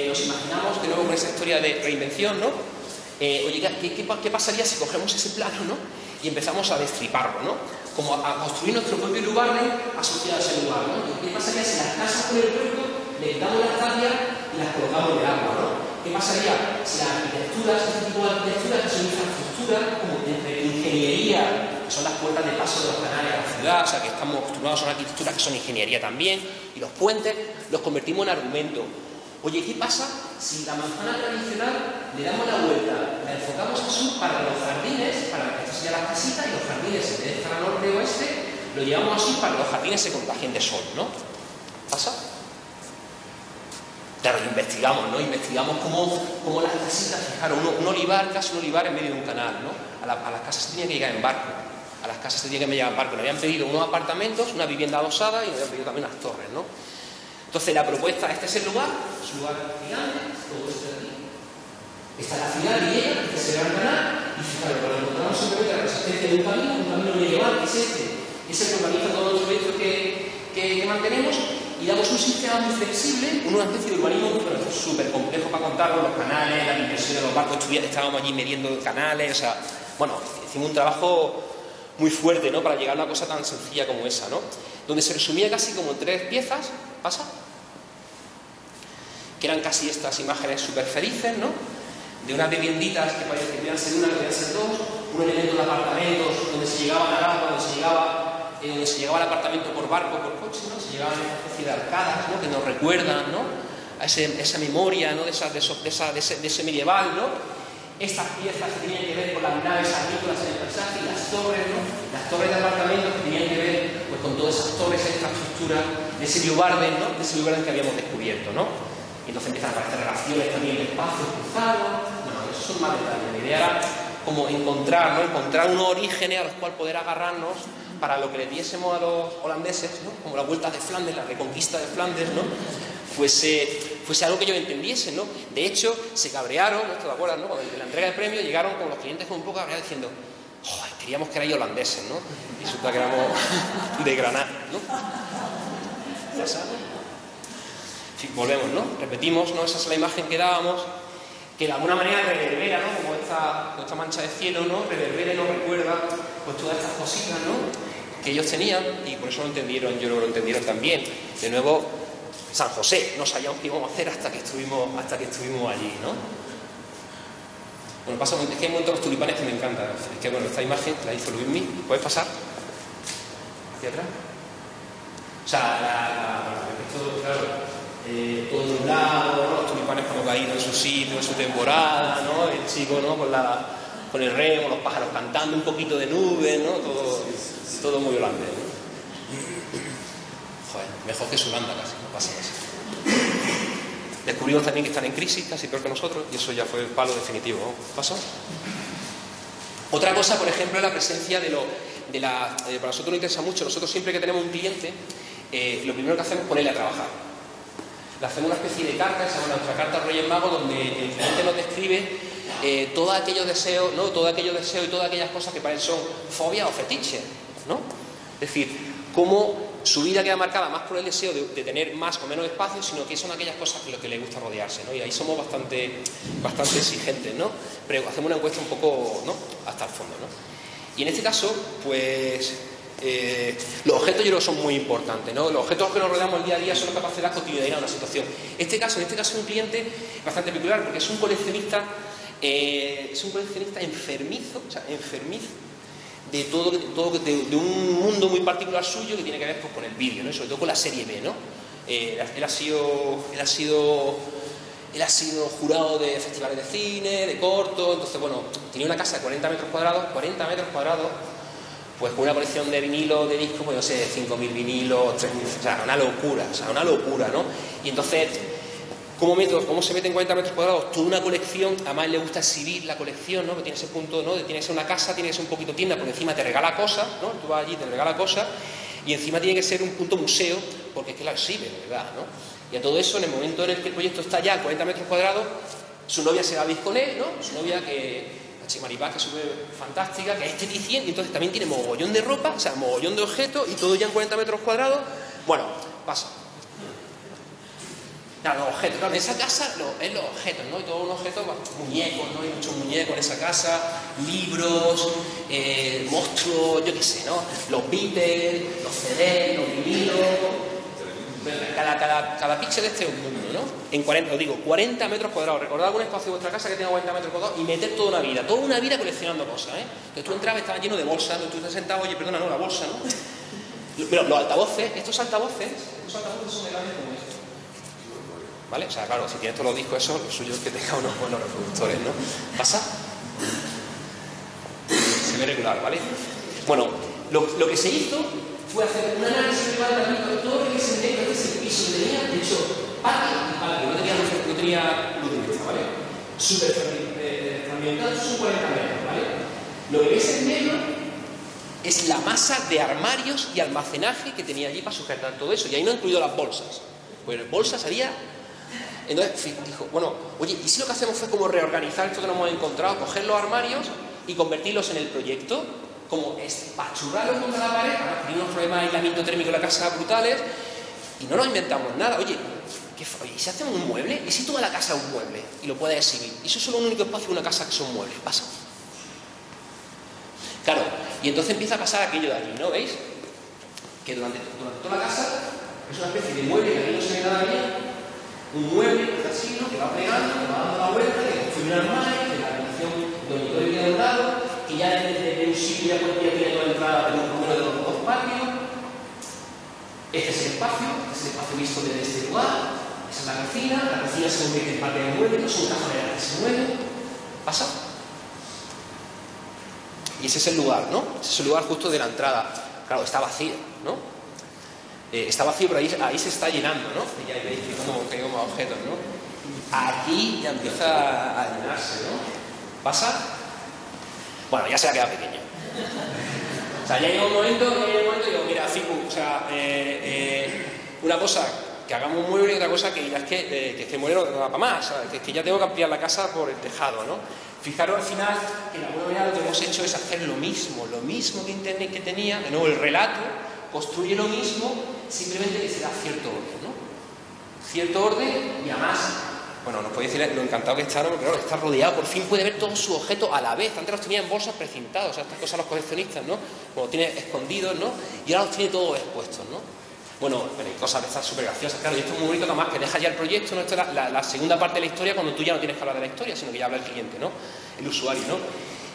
nos imaginamos de nuevo con esa historia de reinvención, ¿no? Oye, ¿qué pasaría si cogemos ese plano, ¿no?, y empezamos a destriparlo, ¿no?, como a construir nuestro propio Leeuwarden asociado a ese lugar, ¿no? ¿Qué pasaría si las casas por el puerto le quitamos las tapias y las colocamos en el agua, ¿no? ¿Qué pasaría si las arquitecturas, este tipo de arquitecturas que son infraestructuras, como entre ingeniería, que son las puertas de paso de los canales a la ciudad, o sea, que estamos acostumbrados a una arquitectura que son ingeniería también, y los puentes los convertimos en argumento? Oye, ¿qué pasa si la manzana tradicional le damos la vuelta, la enfocamos al sur para que los jardines, para que esto sean las casitas, y los jardines, en vez de estar al norte o oeste, lo llevamos así para que los jardines se contagien de sol, ¿no? ¿Pasa? Claro, investigamos, ¿no? Investigamos cómo las casitas, fijaros, un olivar, casi un olivar en medio de un canal, ¿no? A las casas se tenía que llegar en barco. A las casas se tenía que llegar en barco. Nos habían pedido unos apartamentos, una vivienda adosada y nos habían pedido también unas torres, ¿no? Entonces la propuesta, este es el lugar, es un lugar gigante, todo esto de aquí. Esta es la ciudad griega, este es el gran canal, y fijaros, cuando encontramos simplemente la resistencia de un camino medieval, que es este. Es el que organiza todos los proyectos que mantenemos, y damos un sistema muy flexible, una especie de urbanismo súper complejo para contarlo, los canales, la inversión de los barcos, estábamos allí midiendo canales, o sea, bueno, hicimos un trabajo muy fuerte, ¿no? Para llegar a una cosa tan sencilla como esa, ¿no? Donde se resumía casi como 3 piezas, ¿pasa? Que eran casi estas imágenes súper felices, ¿no? De unas vivienditas que parecían que podían ser una, que podían ser dos, un elemento de apartamentos donde se llegaba a la donde se llegaba al apartamento por barco, por coche, ¿no? Se llegaban a una especie de arcadas, ¿no? Que nos recuerdan, ¿no? A esa memoria, ¿no? de ese medieval, ¿no? Estas piezas que tenían que ver con las naves agrícolas en el paisaje y las torres, ¿no? Las torres de apartamentos que tenían que ver pues, con todas esas torres, esta estructura de ese Leeuwarden, ¿no? De ese Leeuwarden que habíamos descubierto, ¿no? Y entonces empiezan a aparecer relaciones también de espacios cruzados. Bueno, esos son más detalles. La idea era como encontrar, ¿no? Encontrar unos orígenes a los cuales poder agarrarnos para lo que le diésemos a los holandeses, ¿no? Como la vuelta de Flandes, la reconquista de Flandes, ¿no? Fuese algo que ellos entendiesen, ¿no? De hecho, se cabrearon, ¿no? ¿Te acuerdas, no? Cuando en la entrega de premios llegaron con los clientes con un poco cabreados diciendo, ¡joder! Queríamos que erais holandeses, ¿no? Y resulta que éramos de Granada, ¿no? ¿Ya sabes? Sí, volvemos, ¿no? Repetimos, ¿no? Esa es la imagen que dábamos, que de alguna manera reverbera, ¿no? Como esta mancha de cielo, ¿no? Reverbera y nos recuerda, pues todas estas cositas, ¿no? Que ellos tenían, y por eso lo entendieron, yo creo que lo entendieron también. De nuevo, San José, no sabíamos qué íbamos a hacer hasta que estuvimos allí, ¿no? Bueno, pasa, es que hay un montón de los tulipanes que me encantan. Es que, bueno, esta imagen la hizo Luismi. ¿Puedes pasar? ¿Hacia atrás? O sea, esto, claro, todo nublado, ¿no? Los tulipanes como caídos en su sitio, en su temporada, ¿no? El chico, ¿no? Con el remo, los pájaros cantando, un poquito de nube, ¿no? Todo muy holandés, ¿no? Joder, mejor que su Holanda casi, no pasa eso. Descubrimos también que están en crisis, casi peor que nosotros, y eso ya fue el palo definitivo, ¿no? ¿Pasó? Otra cosa, por ejemplo, es la presencia para nosotros nos interesa mucho. Nosotros siempre que tenemos un cliente, lo primero que hacemos es ponerle a trabajar. Le hacemos una especie de carta, se llama nuestra carta a Reyes Magos, donde el cliente nos describe todos aquellos deseos, ¿no? Todo aquellos deseos y todas aquellas cosas que para él son fobias o fetiches, ¿no? Es decir, cómo su vida queda marcada más por el deseo de tener más o menos espacio, sino que son aquellas cosas que lo que le gusta rodearse, ¿no? Y ahí somos bastante exigentes, ¿no? Pero hacemos una encuesta un poco, ¿no? Hasta el fondo, ¿no? Y en este caso, pues los objetos yo creo que son muy importantes, ¿no? Los objetos que nos rodeamos el día a día son los capaces de dar continuidad a una situación. En este caso es un cliente bastante peculiar porque es un coleccionista enfermizo, o sea, enfermizo de un mundo muy particular suyo que tiene que ver pues, con el vídeo, ¿no? Y sobre todo con la serie B, ¿no? Él ha sido jurado de festivales de cine, de corto, entonces bueno, tenía una casa de 40 metros cuadrados, pues con una colección de vinilos, de discos, pues no sé, 5.000 vinilos, 3.000, o sea, una locura, ¿no? Y entonces, ¿cómo se mete en 40 metros cuadrados? Toda una colección, además le gusta exhibir la colección, ¿no? Que tiene ese punto, ¿no? Tiene que ser una casa, tiene que ser un poquito tienda, porque encima te regala cosas, ¿no? Tú vas allí, te regala cosas, y encima tiene que ser un punto museo, porque es que la exhibe, ¿verdad? ¿No? Y a todo eso, en el momento en el que el proyecto está ya a 40 metros cuadrados, su novia se va a vivir con él, ¿no? Su novia la Chimaripaz, que es súper fantástica, que es esteticien, y entonces también tiene mogollón de ropa, o sea, mogollón de objetos, y todo ya en 40 metros cuadrados. Bueno, pasa. Claro, los objetos, claro, en esa casa es los objetos, ¿no? Y todos los objetos, muñecos, ¿no? Hay muchos muñecos en esa casa, libros, monstruos, yo qué sé, ¿no? Los Beatles, los CDs, los vinilos. Cada píxel este es un mundo, ¿no? En 40 metros cuadrados. Recordad algún espacio de vuestra casa que tenga 40 metros cuadrados y meter toda una vida coleccionando cosas, ¿eh? Entonces tú entrabas y estabas lleno de bolsas, tú estás sentado, oye, perdona, no, la bolsa, ¿no? Pero los altavoces, estos altavoces son de grandes como estos. ¿Vale? O sea, claro, si tienes todos los discos esos, lo suyo es que tenga unos buenos reproductores, ¿no? ¿Pasa? Se ve regular, ¿vale? Bueno, lo que se hizo fue a hacer un análisis de levantamiento de todo lo que se entiende que es el piso que tenía, de hecho, patio y patio, no tenía luz directa, ¿vale? Súper fragmentado, son 40 metros, ¿vale? Lo que veis en medio es la masa de armarios y almacenaje que tenía allí para sujetar todo eso, y ahí no he incluido las bolsas, pues bolsas había. Entonces dijo, bueno, oye, ¿y si lo que hacemos fue como reorganizar esto que nos hemos encontrado, coger los armarios y convertirlos en el proyecto, como espachurrarlos contra la pared, para tener unos problemas de aislamiento térmico en la casa brutales, y no nos inventamos nada? Oye, ¿y si hacemos un mueble? ¿Y si toda la casa es un mueble? Y lo puedes exhibir. Y eso es solo un único espacio de una casa que son muebles. Pasa. Claro, y entonces empieza a pasar aquello de allí, ¿no? ¿Veis? Que durante toda la casa es una especie de mueble que aquí no se ve nada bien. Un mueble, así, ¿no? Que va plegando, que va dando la vuelta, que construye un armario, que la habitación dormitorio viene al lado, que ya desde un sitio ya tiene toda la entrada de un número de los dos patios. Este es el espacio visto desde este lugar. Esa es la cocina se convierte en parte del mueble, no son cajoneras que se mueven. ¿Pasa? Y ese es el lugar, ¿no? Ese es el lugar justo de la entrada. Claro, está vacío, ¿no? Está vacío, pero ahí se está llenando, ¿no? Y ya veis que hay como objetos, ¿no? Aquí ya empieza a llenarse, ¿no? ¿Pasa? Bueno, ya se ha quedado pequeño. O sea, ya llega un momento y digo, mira, Fiku, o sea, una cosa que hagamos un mueble y otra cosa que ya es que el mueble no da para más, ¿sabes? Que ya tengo que ampliar la casa por el tejado, ¿no? Fijaros al final que la buena manera lo que hemos hecho es hacer lo mismo que Internet que tenía, de nuevo el relato construye lo mismo, simplemente que se da cierto orden, ¿no? Cierto orden y además, bueno, nos podéis decir lo encantado que está, ¿no? Porque claro, está rodeado, por fin puede ver todos sus objetos a la vez. Antes los tenía en bolsas precintados, o sea, estas cosas los coleccionistas, ¿no? Como los tiene escondidos, ¿no? Y ahora los tiene todos expuestos, ¿no? Bueno, pero hay cosas de estas súper graciosas, claro, y esto es muy bonito, además que deja ya el proyecto, ¿no? Esto es la segunda parte de la historia, cuando tú ya no tienes que hablar de la historia, sino que ya habla el cliente, ¿no? El usuario, ¿no?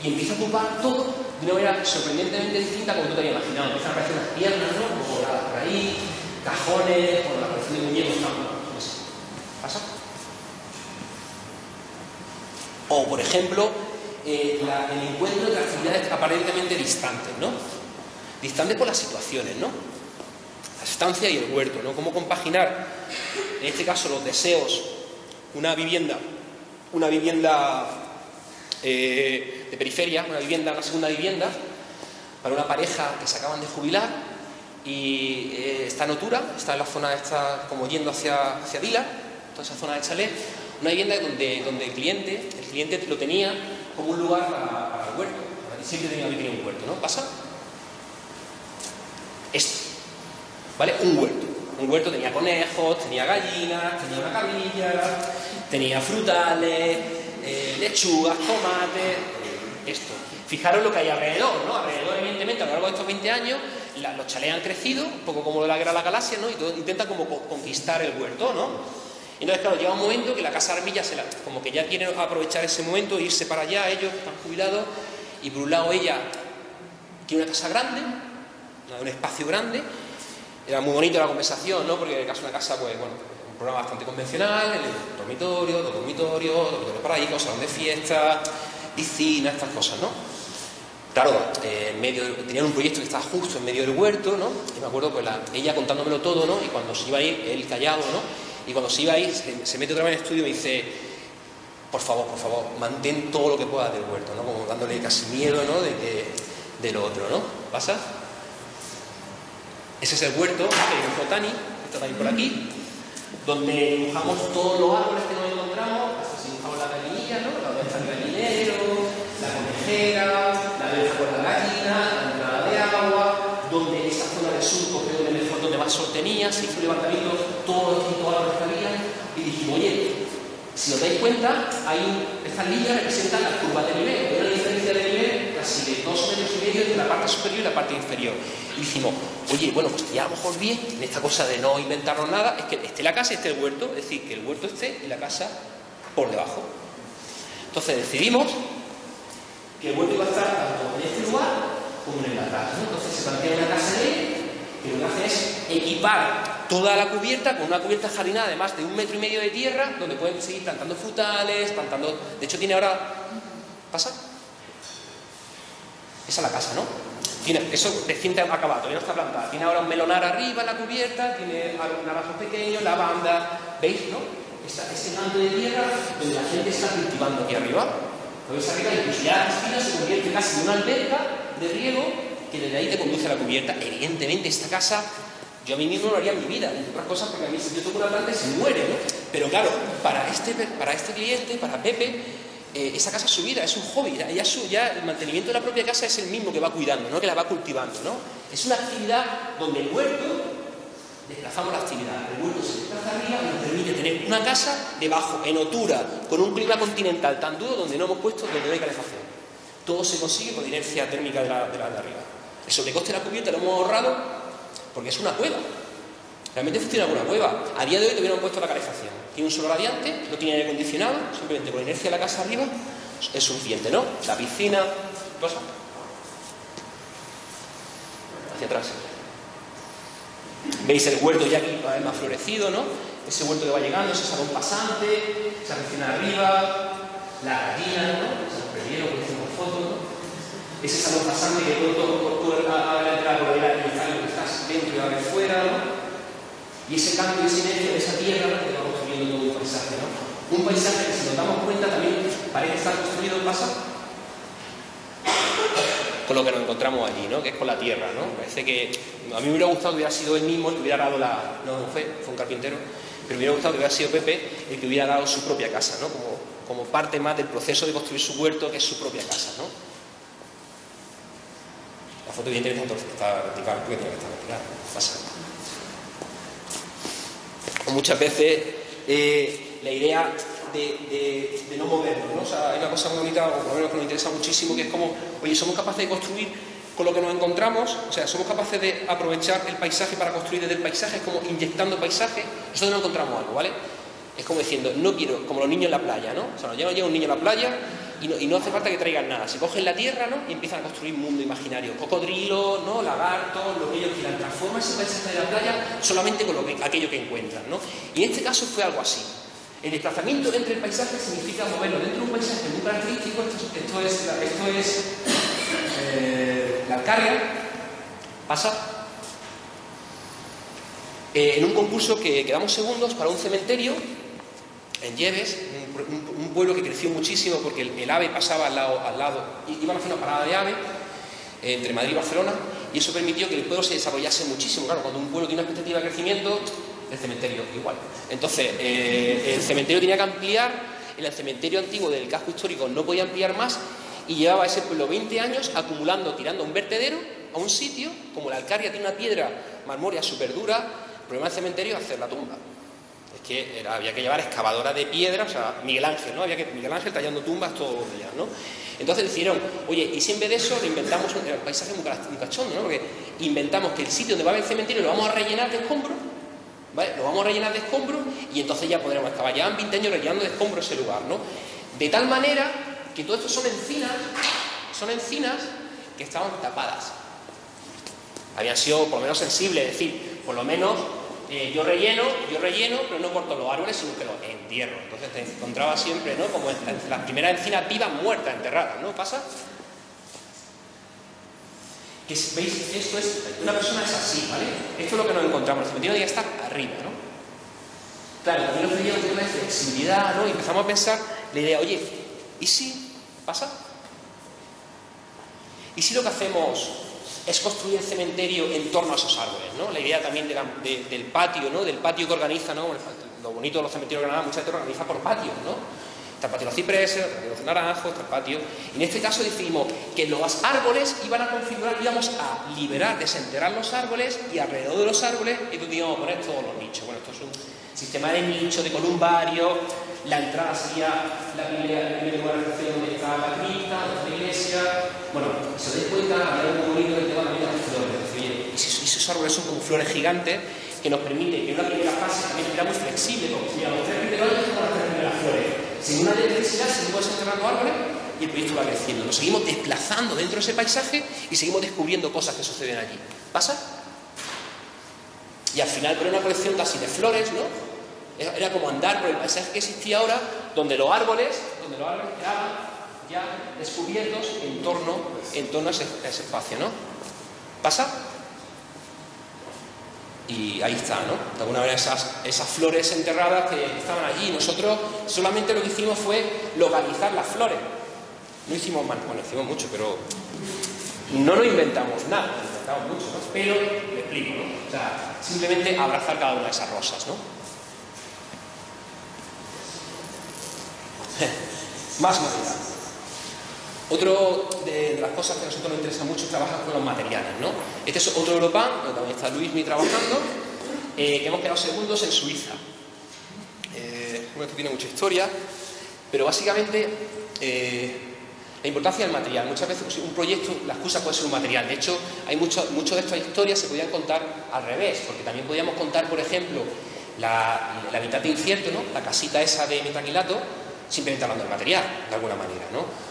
Y empieza a ocupar todo de una manera sorprendentemente distinta como tú te habías imaginado. Empiezan a aparecer unas piernas, ¿no? Como coladas por ahí, cajones, con la colección de muñecos, no sé. ¿Pasa? O, por ejemplo, el encuentro de actividades aparentemente distantes, ¿no? Distantes por las situaciones, ¿no? La estancia y el huerto, ¿no? Cómo compaginar, en este caso, los deseos, una vivienda de periferia, una segunda vivienda, para una pareja que se acaban de jubilar y está en Otura, está en la zona esta, como yendo hacia Dila, toda esa zona de chalet, una vivienda donde el cliente lo tenía como un lugar para el huerto, siempre tenía un huerto, ¿no? ¿Pasa? Esto, ¿vale? Un huerto tenía conejos, tenía gallinas, tenía una cabrilla, tenía frutales, lechugas, tomates, esto. Fijaros lo que hay alrededor, ¿no? Alrededor, evidentemente, a lo largo de estos 20 años, los chalés han crecido, un poco como de la Guerra de la Galaxia, ¿no? Y todo intentan como conquistar el huerto, ¿no? Entonces, claro, llega un momento que la casa Armilla como que ya quiere aprovechar ese momento e irse para allá, ellos están jubilados, y por un lado ella tiene una casa grande, un espacio grande. Era muy bonita la conversación, ¿no? Porque es una casa, pues, bueno, un programa bastante convencional, el dormitorio, dos dormitorios para ahí, salón de fiesta, piscina, estas cosas, ¿no? Claro, tenían un proyecto que estaba justo en medio del huerto, ¿no? Y me acuerdo, pues, ella contándomelo todo, ¿no? Y cuando se iba a ir, él callado, ¿no? Y cuando se iba a ir, se mete otra vez en el estudio y me dice, por favor, mantén todo lo que puedas del huerto, ¿no? Como dándole casi miedo, ¿no? De lo otro, ¿no? ¿Pasa? Ese es el huerto, el Fotani, que está también por aquí, donde dibujamos todos los árboles que nos encontramos, así dibujamos la gallinilla, ¿no? La oveja del gallinero, la conejera, la oveja con la gallina, la entrada de agua, donde en esa zona del surco, que es donde más sol tenía, se hizo un levantamiento todos los árboles que había, y dijimos, oye, si os dais cuenta, estas líneas representan las curvas de nivel, hay una diferencia de nivel casi de 2,5 metros entre la parte superior y la parte inferior. Y dijimos, oye, bueno, pues ya a lo mejor bien, en esta cosa de no inventarnos nada, es que esté la casa y esté el huerto, es decir, que el huerto esté y la casa por debajo. Entonces decidimos que el huerto iba a estar tanto en este lugar como en el atrás, ¿no? Entonces se plantea una casa que lo que hace es equipar toda la cubierta con una cubierta jardinada además de 1,5 metros de tierra, donde pueden seguir plantando frutales, de hecho tiene ahora... ¿Pasa? Esa es la casa, ¿no? Eso recién acabado, todavía no está plantada. Tiene ahora un melonar arriba en la cubierta, tiene naranjos pequeños, lavanda, ¿veis, no? Este canto de tierra donde la gente está cultivando aquí arriba. Lo veis arriba, incluso ya la piscina se convierte casi en una alberca de riego que desde ahí te conduce a la cubierta. Evidentemente esta casa yo a mí mismo no lo haría en mi vida, entre otras cosas porque a mí si yo toco una planta se muere, ¿no? Pero claro, para este cliente, para Pepe, esa casa es su vida, es un hobby, ya el mantenimiento de la propia casa es el mismo que va cuidando, ¿no? Que la va cultivando, ¿no? Es una actividad donde el huerto, desplazamos la actividad, el huerto se desplaza arriba y nos permite tener una casa debajo, en altura, con un clima continental tan duro donde no hemos puesto, donde no hay calefacción. Todo se consigue con inercia térmica de la de arriba. El sobrecoste de la cubierta lo hemos ahorrado porque es una cueva. Realmente funciona como una cueva. A día de hoy todavía no han puesto la calefacción. Tiene un solo radiante, no tiene aire acondicionado, simplemente con la inercia de la casa arriba es suficiente, ¿no? La piscina, cosa. Hacia atrás. Veis el huerto ya aquí cada vez más florecido, ¿no? Ese huerto que va llegando, ese salón pasante, esa piscina arriba, la gallina, ¿no? Se nos perdieron, que hicimos fotos, ¿no? Ese salón pasante que todo a la entrada por el que estás dentro y ahora fuera, ¿no? Y ese cambio, ese inercia de esa tierra, ¿no? Que va construyendo todo un paisaje, ¿no? Un paisaje que si nos damos cuenta también parece estar construido en base con lo que nos encontramos allí, ¿no? Que es con la tierra, ¿no? Parece que a mí me hubiera gustado que hubiera sido él mismo el que hubiera dado la... No fue un carpintero, pero me hubiera gustado que hubiera sido Pepe el que hubiera dado su propia casa, ¿no? Como parte más del proceso de construir su huerto, que es su propia casa, ¿no? La foto evidentemente está vertical, porque tiene que estar vertical, pasa. Muchas veces la idea de no movernos, ¿no? O sea, hay una cosa muy bonita, o por lo menos que nos interesa muchísimo, que es como, oye, somos capaces de construir con lo que nos encontramos, o sea, somos capaces de aprovechar el paisaje para construir desde el paisaje, es como inyectando paisaje. Nosotros nos encontramos algo, ¿vale? Es como diciendo, no quiero, como los niños en la playa, ¿no? O sea, nos llega un niño a la playa y no hace falta que traigan nada, se cogen la tierra, ¿no? Y empiezan a construir un mundo imaginario, cocodrilos, ¿no? Lagartos, lo que ellos quieran, transforman ese paisaje de la playa solamente con aquello que encuentran, ¿no? Y en este caso fue algo así. El desplazamiento entre el paisaje significa moverlo dentro de un paisaje muy característico. Esto es la Alcarria, pasa en un concurso que quedamos segundos para un cementerio en Lleves, un pueblo que creció muchísimo porque el AVE pasaba al lado, iban a hacer una parada de AVE entre Madrid y Barcelona, y eso permitió que el pueblo se desarrollase muchísimo. Claro, cuando un pueblo tiene una expectativa de crecimiento, el cementerio igual. Entonces, el cementerio tenía que ampliar, el cementerio antiguo del casco histórico no podía ampliar más, y llevaba ese pueblo 20 años acumulando, tirando un vertedero a un sitio. Como la Alcarria tiene una piedra marmórea súper dura, el problema del cementerio es hacer la tumba. Es que había que llevar excavadora de piedra, o sea, Miguel Ángel, ¿no? Miguel Ángel tallando tumbas todos los días, ¿no? Entonces decidieron, oye, y si en vez de eso le inventamos un paisaje muy cachondo, ¿no? Porque inventamos que el sitio donde va a haber el cementerio lo vamos a rellenar de escombros, ¿vale? Lo vamos a rellenar de escombros y entonces ya podremos excavar. Llevan 20 años rellenando de escombros ese lugar, ¿no? De tal manera que todo esto son encinas que estaban tapadas. Habían sido por lo menos sensibles, es decir, por lo menos yo relleno, pero no corto los árboles, sino que los entierro. Entonces te encontraba siempre, ¿no? Como las primeras encinas vivas muertas, enterradas, ¿no? ¿Pasa? Que, ¿veis? Esto es, una persona es así, ¿vale? Esto es lo que nos encontramos, el cementerio debería estar arriba, ¿no? Claro, también nos pedíamos de flexibilidad, ¿no? Y empezamos a pensar la idea, oye, ¿y si pasa? ¿Y si lo que hacemos es construir el cementerio en torno a esos árboles, ¿no? La idea también del patio, ¿no? Del patio que organiza, ¿no? Lo bonito de los cementerios de Granada, muchas veces organiza por patios, ¿no? Está el patio de los cipreses, el patio de los naranjos, está el patio. Y en este caso decidimos que los árboles iban a configurar, íbamos a liberar, desenterrar los árboles, y alrededor de los árboles es donde íbamos a poner todos los nichos. Bueno, esto es un sistema de nichos, de columbarios. La entrada sería la primera lugar donde está la cripta, la iglesia. Bueno, si os dais cuenta, había un bonito del tema también de las flores. Oye, y esos árboles son como flores gigantes que nos permiten que en una primera fase también sea muy flexible, como si los 3 primeros años como las 3 primeras flores. Sin una electricidad se puede enterrar los árboles y el proyecto va creciendo. Nos seguimos desplazando dentro de ese paisaje y seguimos descubriendo cosas que suceden allí. ¿Pasa? Y al final era una colección casi de flores, ¿no? Era como andar por el paisaje que existía ahora, donde los árboles quedaban ya descubiertos en torno a ese espacio, ¿no? ¿Pasa? Y ahí está, ¿no? De alguna manera esas flores enterradas que estaban allí. Nosotros solamente lo que hicimos fue localizar las flores. No hicimos más, bueno, hicimos mucho, pero no nos inventamos nada, nos inventamos mucho, ¿no? Pero, le explico, ¿no? O sea, simplemente abrazar cada una de esas rosas, ¿no? Más material. Otro de las cosas que a nosotros nos interesa mucho es trabajar con los materiales, ¿no? Este es otro Europan, donde también está Luismi trabajando, que hemos quedado segundos en Suiza. Bueno, esto tiene mucha historia, pero básicamente la importancia del material. Muchas veces un proyecto, la excusa puede ser un material. De hecho, hay mucho de estas historias se podían contar al revés, porque también podíamos contar, por ejemplo, la mitad de incierto, ¿no? La casita esa de metacrilato, simplemente hablando del material, de alguna manera, ¿no?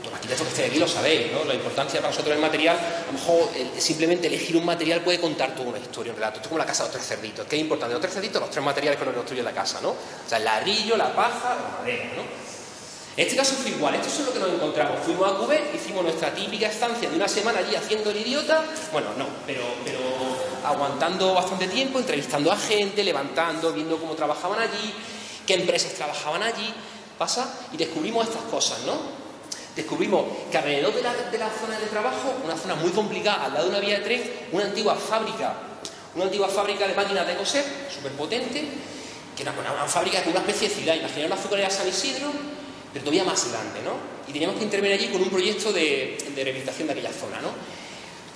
Los arquitectos que estéis aquí lo sabéis, ¿no? La importancia para nosotros del material, a lo mejor simplemente elegir un material puede contar toda una historia, un relato. Esto es como la casa de los tres cerditos. ¿Qué es importante? Los tres cerditos, los tres materiales con los que construye la casa, ¿no? O sea, el ladrillo, la paja, la madera, ¿no? En este caso fue igual, esto es lo que nos encontramos. Fuimos a Cubet, hicimos nuestra típica estancia de una semana allí haciendo el idiota. Bueno, no, pero aguantando bastante tiempo, entrevistando a gente, levantando, viendo cómo trabajaban allí, qué empresas trabajaban allí, ¿pasa? Y descubrimos estas cosas, ¿no? Descubrimos que alrededor de la zona de trabajo, una zona muy complicada, al lado de una vía de tren, una antigua fábrica de máquinas de coser, súper potente, que era una fábrica con una especie de ciudad. Imaginar una azucarera San Isidro, pero todavía más grande, ¿no? Y teníamos que intervenir allí con un proyecto de rehabilitación de aquella zona, ¿no?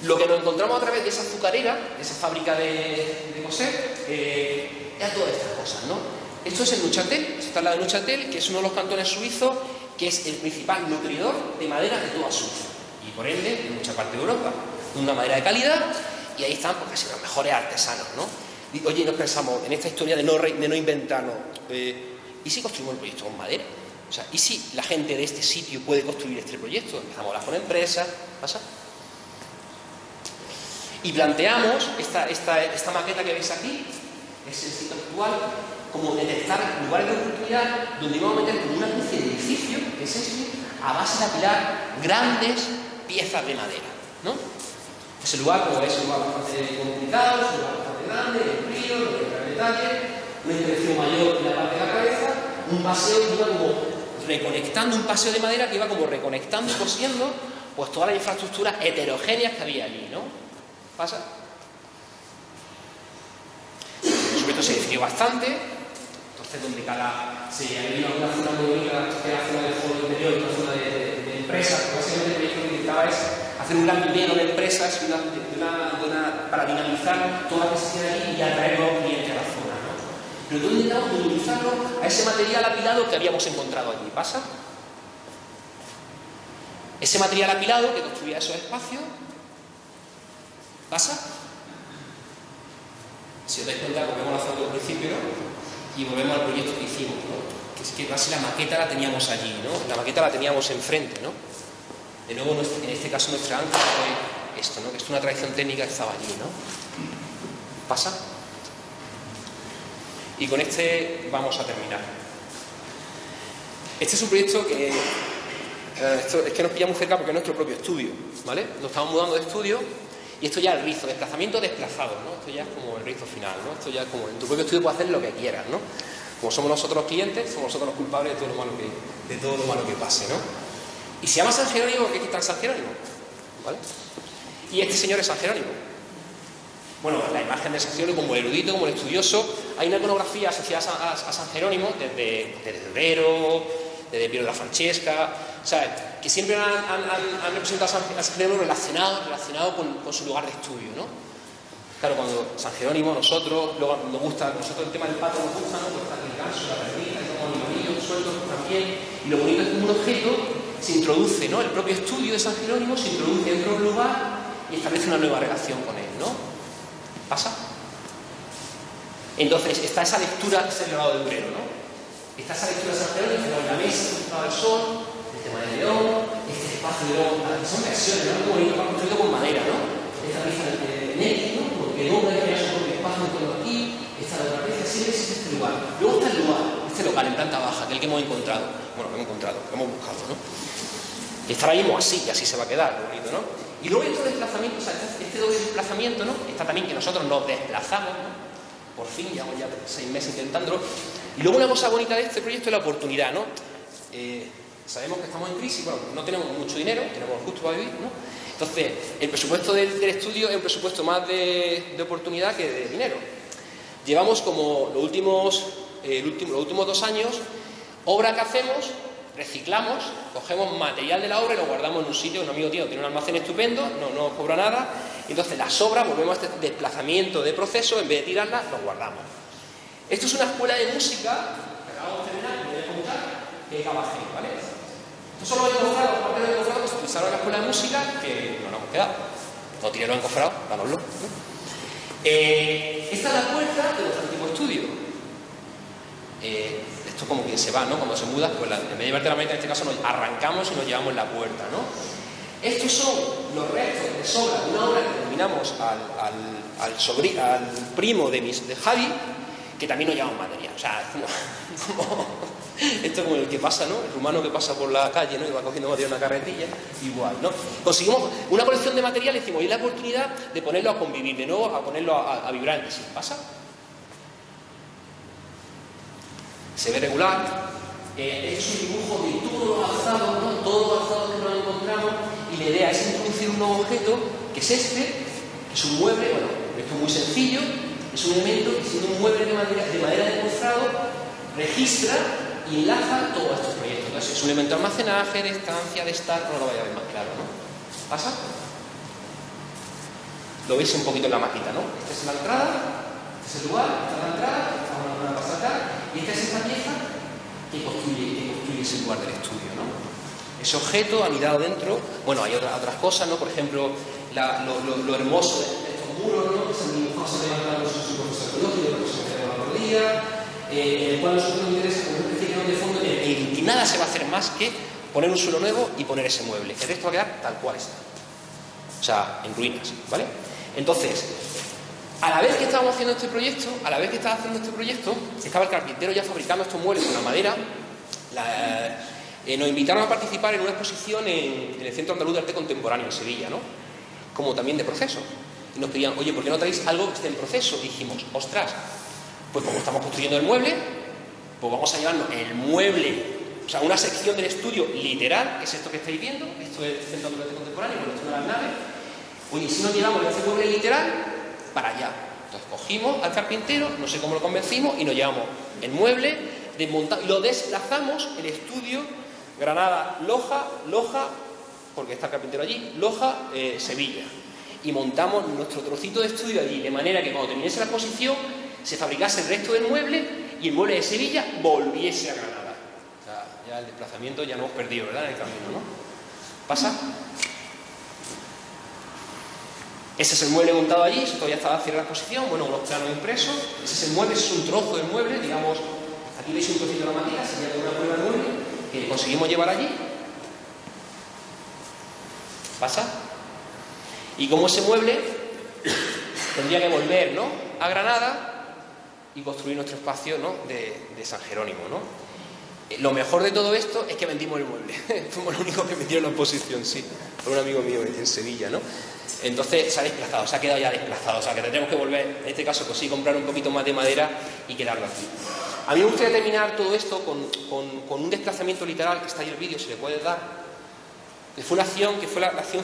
Lo que nos encontramos a través de esa azucarera, de esa fábrica de coser, era todas estas cosas, ¿no? Esto es en Neuchâtel, esto está al lado de Neuchâtel, que es uno de los cantones suizos, que es el principal nutridor de madera de toda Suiza, y por ende, en mucha parte de Europa, una madera de calidad, y ahí están, porque son los mejores artesanos, ¿no? Y, oye, nos pensamos, en esta historia de no inventarnos, ¿y si construimos el proyecto con madera? O sea, ¿y si la gente de este sitio puede construir este proyecto? Empezamos a hablar con empresas, ¿pasa? Y planteamos esta maqueta que veis aquí, es el sitio actual, como detectar lugares de oportunidad donde íbamos a meter como una especie de edificio, que es este, a base de apilar grandes piezas de madera, ¿no? Ese lugar, como veis, es un lugar bastante complicado, es un lugar bastante grande, frío, no tiene gran detalle, una intervención mayor en la parte de la cabeza, un paseo que iba como reconectando, un paseo de madera que iba como reconectando y cosiendo pues todas las infraestructuras heterogéneas que había allí, ¿no? ¿Pasa? Sobre todo se definió bastante, entonces donde se había una zona muy bonita, que era la zona del foro interior y una zona de empresas, que básicamente el proyecto lo que intentaba es hacer un gran vivero de empresas para dinamizar toda la que se tiene allí y atraer nuevos clientes a la zona, ¿no? Pero todo intentamos utilizarlo a ese material apilado que habíamos encontrado allí, ¿pasa? Ese material apilado que construía esos espacios, ¿pasa? Si os dais cuenta, volvemos a la foto del principio, ¿no? Y volvemos al proyecto que hicimos, ¿no? Que es que casi la maqueta la teníamos allí, ¿no? La maqueta la teníamos enfrente, ¿no? De nuevo, en este caso, nuestra ancla fue esto, ¿no? Que es una tradición técnica que estaba allí, ¿no? ¿Pasa? Y con este vamos a terminar. Este es un proyecto que... es que nos pilla muy cerca porque es nuestro propio estudio, ¿vale? Nos estamos mudando de estudio y esto ya es el rizo, desplazamiento desplazado, ¿no? Esto ya es como el rizo final, ¿no? Esto ya es como en tu propio estudio puedes hacer lo que quieras, ¿no? Como somos nosotros los clientes, somos nosotros los culpables de todo lo malo que pase, ¿no? Y se llama San Jerónimo porque aquí está San Jerónimo, ¿vale? Y este señor es San Jerónimo. Bueno, la imagen de San Jerónimo como el erudito, como el estudioso, hay una iconografía asociada a San Jerónimo desde Durero, desde Piero de la Francesca, o sea, que siempre han representado a San Jerónimo relacionado con su lugar de estudio, ¿no? Claro, cuando San Jerónimo, nosotros el tema del pato nos gusta, ¿no? Pues está el ganso, la perdita, el animalillo, sueltos también, y lo bonito es que un objeto se introduce, ¿no? El propio estudio de San Jerónimo se introduce dentro de un lugar y establece una nueva relación con él, ¿no? ¿Pasa? Entonces, está esa lectura, este es el legado de Durero, ¿no? Está esa lectura de San Jerónimo, la mesa, el sol, el tema del león, este espacio de león, son versiones, ¿no? Muy bonito, construido con madera, ¿no? Esta pieza de Nelly, ¿no? Porque el hombre crea su propio espacio en torno aquí, esta de otra pieza, siempre existe este lugar. Luego está el lugar, este local en planta baja, que es el que hemos encontrado. Bueno, lo hemos buscado, ¿no? Y estará mismo así, y así se va a quedar, bonito, ¿no? Y luego hay otro desplazamiento, o sea, este doble desplazamiento, ¿no? Está también que nosotros nos desplazamos, ¿no? Por fin, llevamos ya 6 meses intentándolo. Y luego una cosa bonita de este proyecto es la oportunidad, ¿no? Sabemos que estamos en crisis, bueno, no tenemos mucho dinero, tenemos justo para vivir, ¿no? Entonces, el presupuesto del estudio es un presupuesto más de oportunidad que de dinero. Llevamos como los últimos 2 años, obra que hacemos, reciclamos, cogemos material de la obra y lo guardamos en un sitio. Un amigo tiene un almacén estupendo, no nos cobra nada, y entonces las obras, volvemos a este desplazamiento de proceso, en vez de tirarlas, los guardamos. Esto es una escuela de música que acabamos de terminar, que voy a contar, que es Cabajé, ¿vale? Esto solo lo he encontrado, aparte de lo encontrado, pues utilizaron la escuela de música que no nos hemos quedado. No tiré lo encofrado, dánoslo, ¿no? Esta es la puerta de nuestro antiguo estudio. Esto como que se va, ¿no? Cuando se muda, pues en vez de llevarte la maleta, en este caso nos arrancamos y nos llevamos la puerta, ¿no? Estos son los restos de sobra de una obra que terminamos al primo de Javi, que también nos llevamos material. O sea, esto es como el que pasa, ¿no? El rumano que pasa por la calle, ¿no? Y va cogiendo material en una carretilla, igual, ¿no? Conseguimos una colección de material y decimos, y la oportunidad de ponerlo a convivir, de nuevo a ponerlo a vibrar entre sí. ¿Pasa? Se ve regular. Es un dibujo de todos los alzados, ¿no? Todos los alzados que nos encontramos, y la idea es introducir un nuevo objeto, que es este, que es un mueble. Bueno, esto es muy sencillo, es un elemento que, siendo un mueble de madera de cofrado, registra y enlaza todos estos proyectos. Entonces, es un elemento de almacenaje, de estancia, de estar, no lo vaya a ver más claro, ¿no? ¿Pasa? Lo veis un poquito en la maqueta, ¿no? Esta es la entrada, este es el lugar, esta es la entrada, esta es una para sacar, y esta es esta pieza que construye ese lugar del estudio, ¿no? Ese objeto anidado dentro. Bueno, hay otras cosas, ¿no? Por ejemplo, lo hermoso de estos muros, ¿no? Que se han dibujado, se levantan los profesores arqueológicos, que se hacen la rodilla, el cual nosotros nos interesa como una especie de fondo en el que nada se va a hacer más que poner un suelo nuevo y poner ese mueble. El resto va a quedar tal cual está. O sea, en ruinas, ¿vale? Entonces, a la vez que estábamos haciendo este proyecto, estaba el carpintero ya fabricando estos muebles con la madera. Nos invitaron a participar en una exposición en el Centro Andaluz de Arte Contemporáneo en Sevilla, ¿no? Como también de proceso. Y nos pedían, oye, ¿por qué no traéis algo que esté en proceso? Y dijimos, ostras, pues como estamos construyendo el mueble, pues vamos a llevarnos el mueble, o sea, una sección del estudio literal, que es esto que estáis viendo, esto es el Centro Andaluz de Arte Contemporáneo, bueno, esto es una de las naves. Oye, si nos llevamos este mueble literal para allá. Entonces cogimos al carpintero, no sé cómo lo convencimos, y nos llevamos el mueble desmontado y lo desplazamos, el estudio, Granada, Loja, porque está el carpintero allí, Loja, Sevilla. Y montamos nuestro trocito de estudio allí, de manera que cuando terminase la exposición se fabricase el resto del mueble y el mueble de Sevilla volviese a Granada. O sea, ya el desplazamiento ya no hemos perdido, ¿verdad? En el camino, ¿no? ¿Pasa? Ese es el mueble montado allí, esto todavía estaba cierta la exposición, bueno, unos planos impresos. Ese es el mueble, ese es un trozo del mueble, digamos, aquí veis un trocito de la maqueta, sería una prueba del mueble que conseguimos llevar allí. ¿Pasa? Y como ese mueble tendría que volver, ¿no?, a Granada y construir nuestro espacio, ¿no?, de San Jerónimo, ¿no? Lo mejor de todo esto es que vendimos el mueble. Fuimos los únicos que vendieron la exposición, sí, por un amigo mío en Sevilla, ¿no? Entonces se ha desplazado, se ha quedado ya desplazado, o sea que tendremos que volver, en este caso, pues sí, comprar un poquito más de madera y quedarlo aquí. A mí me gustaría terminar todo esto con un desplazamiento literal, que está ahí el vídeo, si le puedes dar, que fue la acción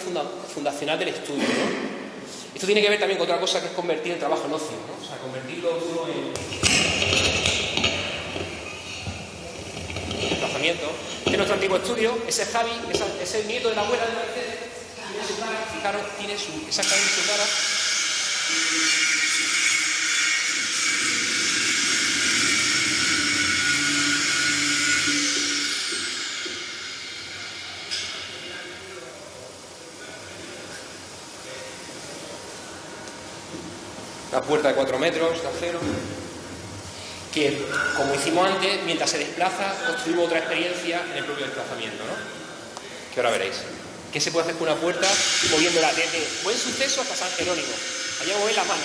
fundacional del estudio, ¿no? Esto tiene que ver también con otra cosa, que es convertir el trabajo en ocio, ¿no? O sea, convertirlo todo en desplazamiento. Este es nuestro antiguo estudio, ese es Javi, es el nieto de la abuela de Mercedes. Fijaros, tiene exactamente su cara. Una puerta de 4 metros de acero, que, como hicimos antes, mientras se desplaza, construimos otra experiencia en el propio desplazamiento, ¿no? Que ahora veréis. ¿Qué se puede hacer con una puerta moviéndola desde Buen Suceso hasta San Jerónimo? Allá movéis la mano.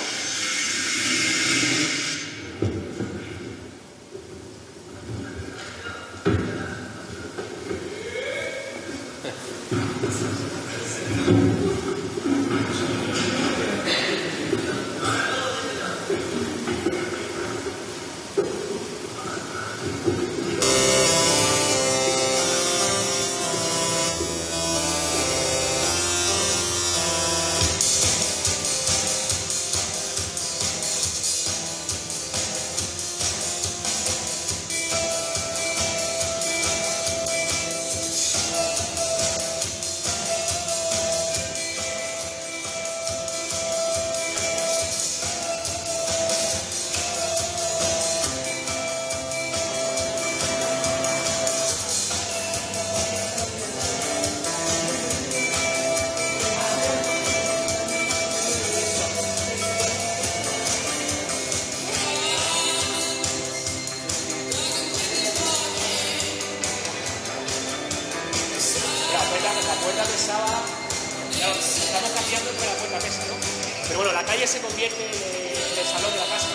calle se convierte en el salón de la casa, ¿no?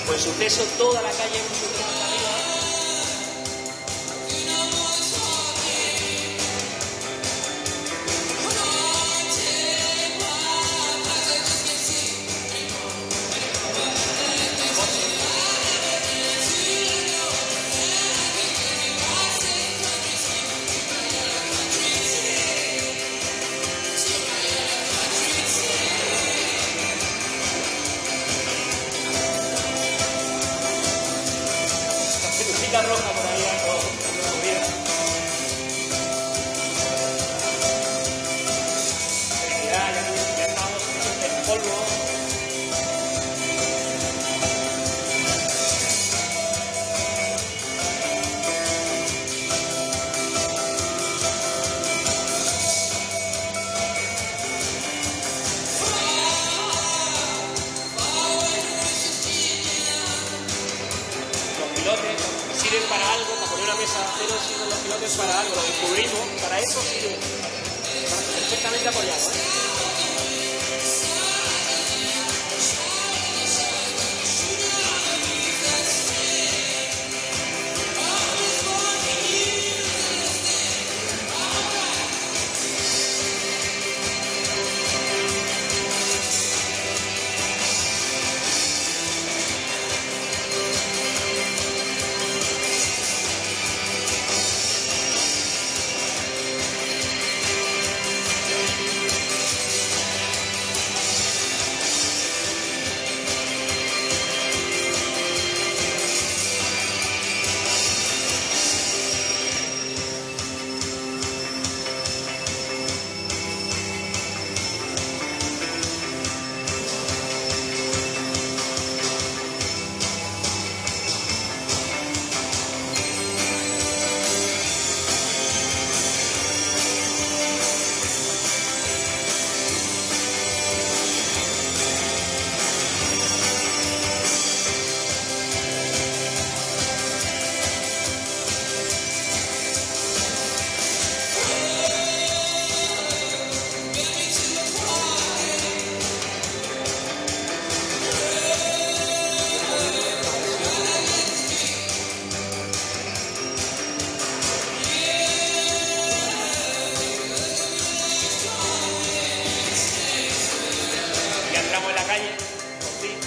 Pues suceso, toda la calle hemos subido hasta arriba. Roja por ahí, dando movida. Ya estamos en polvo. Los pilotes sirven para algo, para poner una mesa de acero, sirven los pilotes para algo, lo descubrimos, para eso sirve. Perfectamente apoyado, ¿eh? Entramos en la calle, por fin.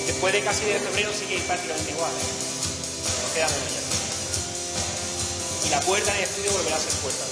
Después de casi de febrero sigue prácticamente igual, ¿eh? Nos queda menos ya. Y la puerta en el estudio volverá a ser puerta.